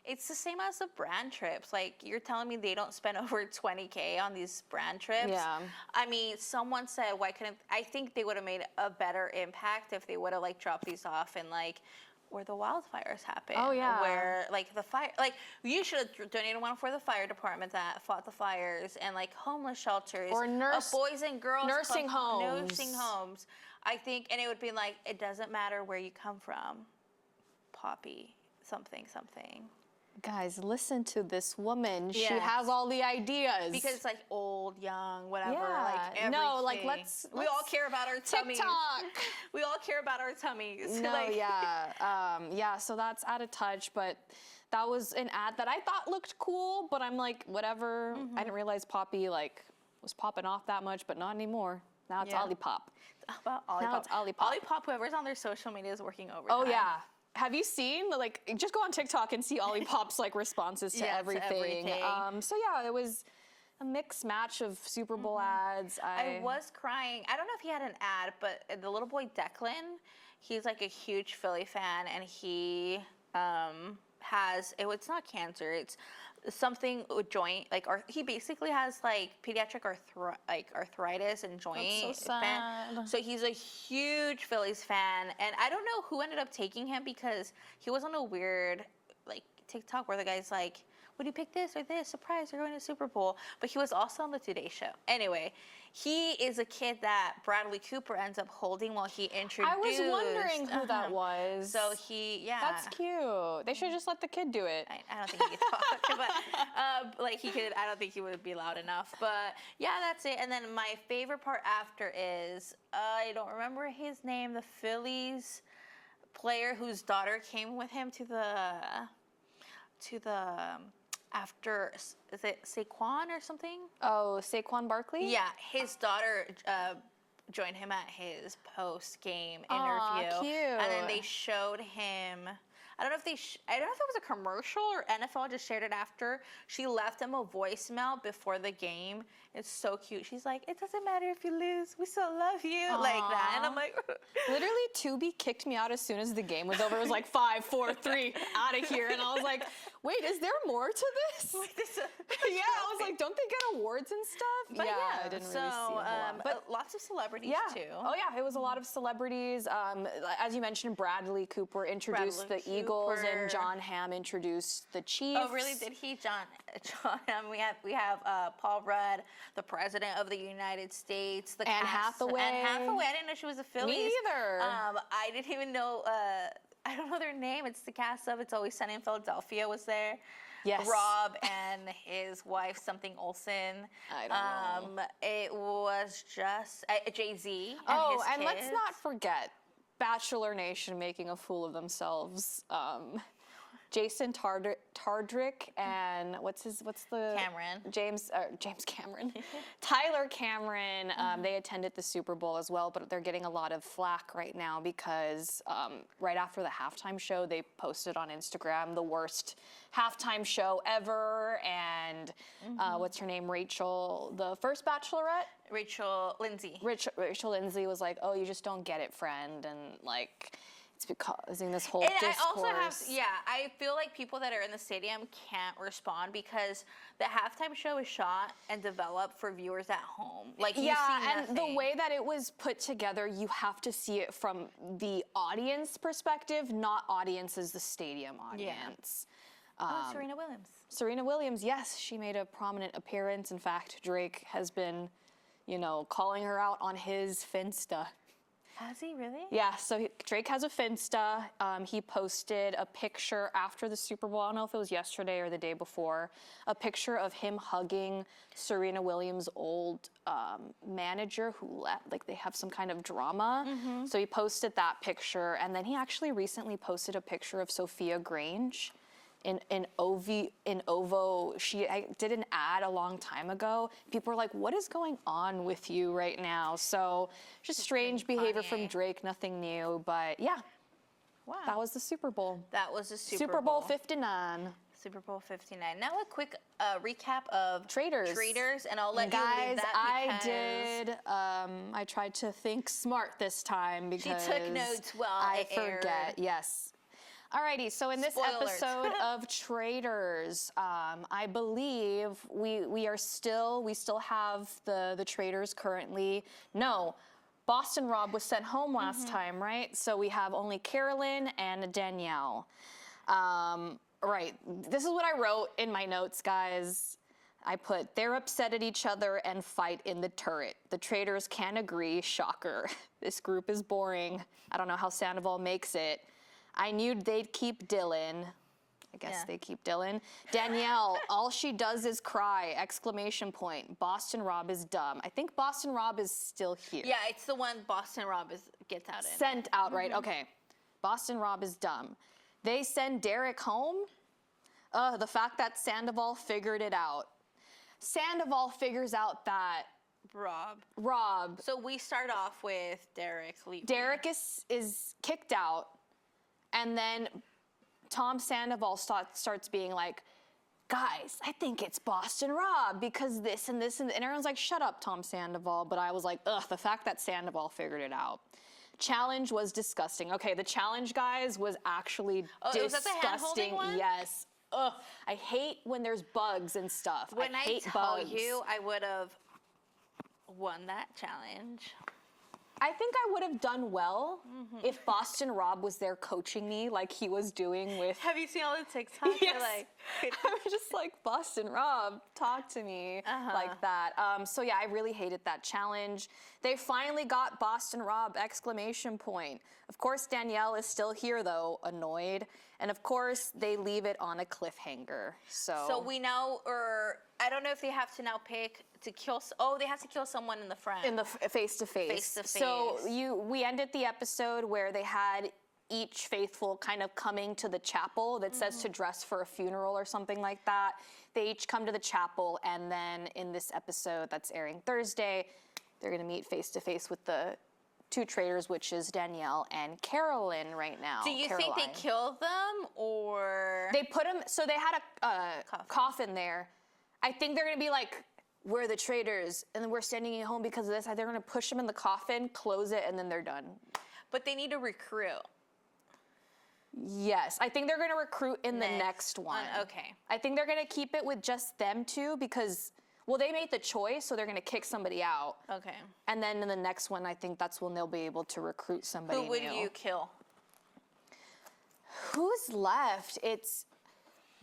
It's the same as the brand trips. Like, you're telling me they don't spend over $20K on these brand trips? Yeah. I mean, someone said, why couldn't, I think they would have made a better impact if they would have like dropped these off and like, where the wildfires happen. Oh, yeah. Where like the fire, like you should have donated one for the fire department that fought the fires, and like homeless shelters or boys and girls nursing homes. Nursing homes. I think, and it would be like, it doesn't matter where you come from. Poppy, something. Guys, listen to this woman. Yeah. She has all the ideas. Because it's like old, young, whatever. Yeah. Like everything. No, like let's we all care about our tummies. TikTok. We all care about our tummies. No, like, yeah. So that's out of touch, but that was an ad that I thought looked cool, but I'm like, whatever. I didn't realize Poppy was popping off that much, but not anymore. Now it's Olipop. About Olipop. Now it's Olipop. Olipop, whoever's on their social media is working overtime. Oh yeah. Have you seen just go on TikTok and see Olipop's responses to everything. So yeah, it was a mixed match of Super Bowl ads. I was crying. I don't know if he had an ad, but the little boy Declan, he's like a huge Philly fan, and he has it's not cancer, it's something with joint, or he basically has pediatric arthritis and joint. That's so sad. So he's a huge Phillies fan, and I don't know who ended up taking him because he was on a weird TikTok where the guy's like, would you pick this or this? Surprise, you're going to Super Bowl. But he was also on the Today Show. Anyway, he is a kid that Bradley Cooper ends up holding while he introduced. I was wondering who that was. So That's cute. They should just let the kid do it. I don't think he could talk, but he could. I don't think he would be loud enough. But yeah, that's it. And then my favorite part after is I don't remember his name. The Phillies player whose daughter came with him to the after, is it Saquon or something? Oh, Saquon Barkley? Yeah, his daughter joined him at his post-game interview. Cute. And then they showed him, I don't know if I don't know if it was a commercial or NFL just shared it after. She left him a voicemail before the game. It's so cute. She's like, "It doesn't matter if you lose. We still love you." Aww. Like that. And I'm like, literally, Tubi kicked me out as soon as the game was over. It was like 5, 4, 3, out of here. And I was like, wait, is there more to this? Yeah, I was like, don't they get awards and stuff? But yeah, I didn't really see a whole lot. But lots of celebrities too. Oh yeah, it was a lot of celebrities. As you mentioned, Bradley Cooper introduced the Eagles, and John Hamm introduced the Chiefs. Oh really? Did he? John Hamm. We have Paul Rudd, the President of the United States. The Anne Hathaway. Anne Hathaway. I didn't know she was a Phillies. Me either. I didn't even know. I don't know their name. It's the cast of It's Always Sunny in Philadelphia was there. Yes. Rob and his wife, something Olsen. I don't know. It was just Jay-Z and Oh, his and let's kids. not forget Bachelor Nation making a fool of themselves. Jason Tardrick and what's the Cameron. James Cameron, Tyler Cameron. They attended the Super Bowl as well, but they're getting a lot of flack right now because right after the halftime show, they posted on Instagram the worst halftime show ever. And what's her name? Rachel, the first Bachelorette. Rachel Lindsay. Rachel Lindsay was like, "Oh, you just don't get it, friend," and like. It's causing this whole And discourse. I also have, I feel like people that are in the stadium can't respond because the halftime show is shot and developed for viewers at home. Like, you see and the way that it was put together, you have to see it from the audience perspective, not audience as the stadium audience. Serena Williams. Serena Williams, yes, she made a prominent appearance. In fact, Drake has been, calling her out on his Finsta. Has he really? Yeah, so Drake has a Finsta. He posted a picture after the Super Bowl, I don't know if it was yesterday or the day before, a picture of him hugging Serena Williams' old manager who left, like they have some kind of drama. So he posted that picture, and then he actually recently posted a picture of Sophia Grange in OVO. I did an ad a long time ago. People were like, "What is going on with you right now?" So just strange behavior from Drake, nothing new. But yeah, wow, that was the Super Bowl. That was the Super Bowl 59. Super Bowl 59. Now a quick recap of Traitors. And I'll let Guys, you lead that I tried to think smart this time because she took notes while I it aired. forget. Yes. Alrighty, so in this Spoiler alert. episode of Traitors, I believe we still have the Traitors currently. No, Boston Rob was sent home last time, right? So we have only Carolyn and Danielle. Right, this is what I wrote in my notes, guys. I put, "They're upset at each other and fight in the turret. The Traitors can't agree, shocker. This group is boring. I don't know how Sandoval makes it. I knew they'd keep Dylan." I guess they keep Dylan. "Danielle, all she does is cry, exclamation point. Boston Rob is dumb." I think Boston Rob is still here. Yeah, it's the one Boston Rob gets out in. Sent out, right? Okay. Boston Rob is dumb. "They send Derek home? The fact that Sandoval figured it out." Sandoval figures out that Rob. So we start off with Derek leaving. Derek is kicked out. And then Tom Sandoval starts being like, "Guys, I think it's Boston Rob because this and this and everyone's like, "Shut up, Tom Sandoval." But I was like, the fact that Sandoval figured it out. Challenge was disgusting. Okay, the challenge, guys, was actually disgusting. Was that the hand-holding one? Yes. I hate when there's bugs and stuff. When I hate tell bugs. you, I would have won that challenge. I think I would have done well if Boston Rob was there coaching me like he was doing with... Have you seen all the TikToks? Yes. I'm just like, "Boston Rob, talk to me," like that. So yeah, I really hated that challenge. They finally got Boston Rob, exclamation point. Of course, Danielle is still here though, annoyed. And of course, they leave it on a cliffhanger. So we know, or I don't know if they have to now pick to kill. Oh, they have to kill someone in the front. In the face-to-face. Face-to-face. So we ended the episode where they had each faithful kind of coming to the chapel that says to dress for a funeral or something like that. They each come to the chapel, and then in this episode that's airing Thursday, they're going to meet face-to-face with the two traitors, which is Danielle and Carolyn right now. Do you think they killed them, or they put them? So they had a coffin there. I think they're gonna be like, we're the traitors, and then we're sending you home because of this. They're gonna push them in the coffin, close it, and then they're done. But they need to recruit. Yes, I think they're gonna recruit in the next one. Okay. I think they're gonna keep it with just them two because, well, they made the choice, so they're gonna kick somebody out. Okay. And then in the next one, I think that's when they'll be able to recruit somebody Who would new. you kill? Who's left? It's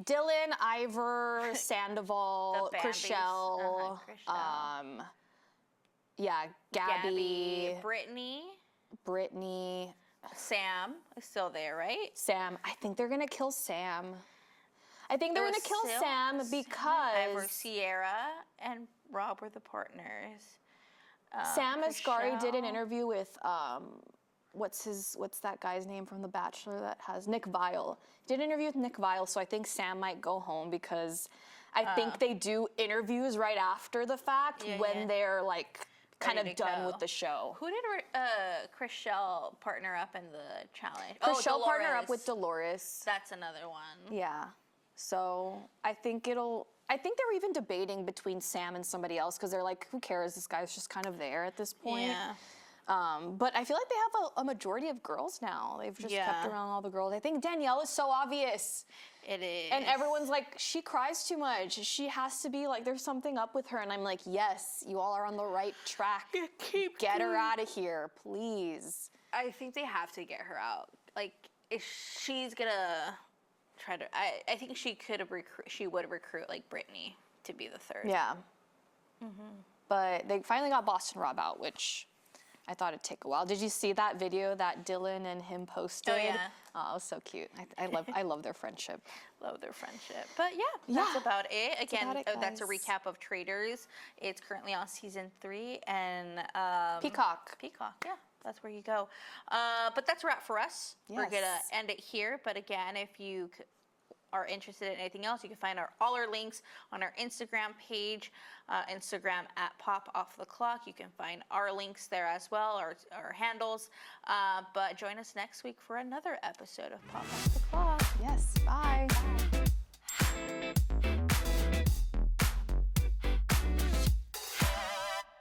Dylan, Ivor, Sandoval, The Bambies. Chriselle, Chriselle. yeah, Gabby, Brittany. Sam is still there, right? Sam. I think they're gonna kill Sam. I think they're It gonna was kill Sam because Ivor, Sierra, and Rob were the partners. Sam Asghari did an Chriselle. interview with what's that guy's name from The Bachelor that has Nick Viall. Did an interview with Nick Viall, so I think Sam might go home because I think they do interviews right after the fact when they're like kind Ready of to done go. with the show. Who did Chriselle partner up in the challenge? Chriselle Dolores. partner up with Dolores. That's another one. Yeah. So I think they were even debating between Sam and somebody else because they're like, who cares? This guy's just kind of there at this point. Yeah. But I feel like they have a majority of girls now. They've just kept around all the girls. I think Danielle is so obvious. It is. And everyone's like, she cries too much. She has to be like, there's something up with her. And I'm like, yes, you all are on the right track. Get her out of here, please. I think they have to get her out. Like, if she's gonna try to, I think she would recruit like Brittany to be the third. Yeah. But they finally got Boston Rob out, which I thought it'd take a while. Did you see that video that Dylan and him posted? Oh, yeah. Oh, it was so cute. I love their friendship. Love their friendship. But yeah, that's about it. Again, about it, that's a guys. recap of Traitors. It's currently on season 3 and Peacock. Yeah, that's where you go. But that's a wrap for us. We're gonna Yes. end it here. But again, if you are interested in anything else, you can find all our links on our Instagram page, Instagram at Pop Off the Clock. You can find our links there as well, our handles. But join us next week for another episode of Pop Off the Clock.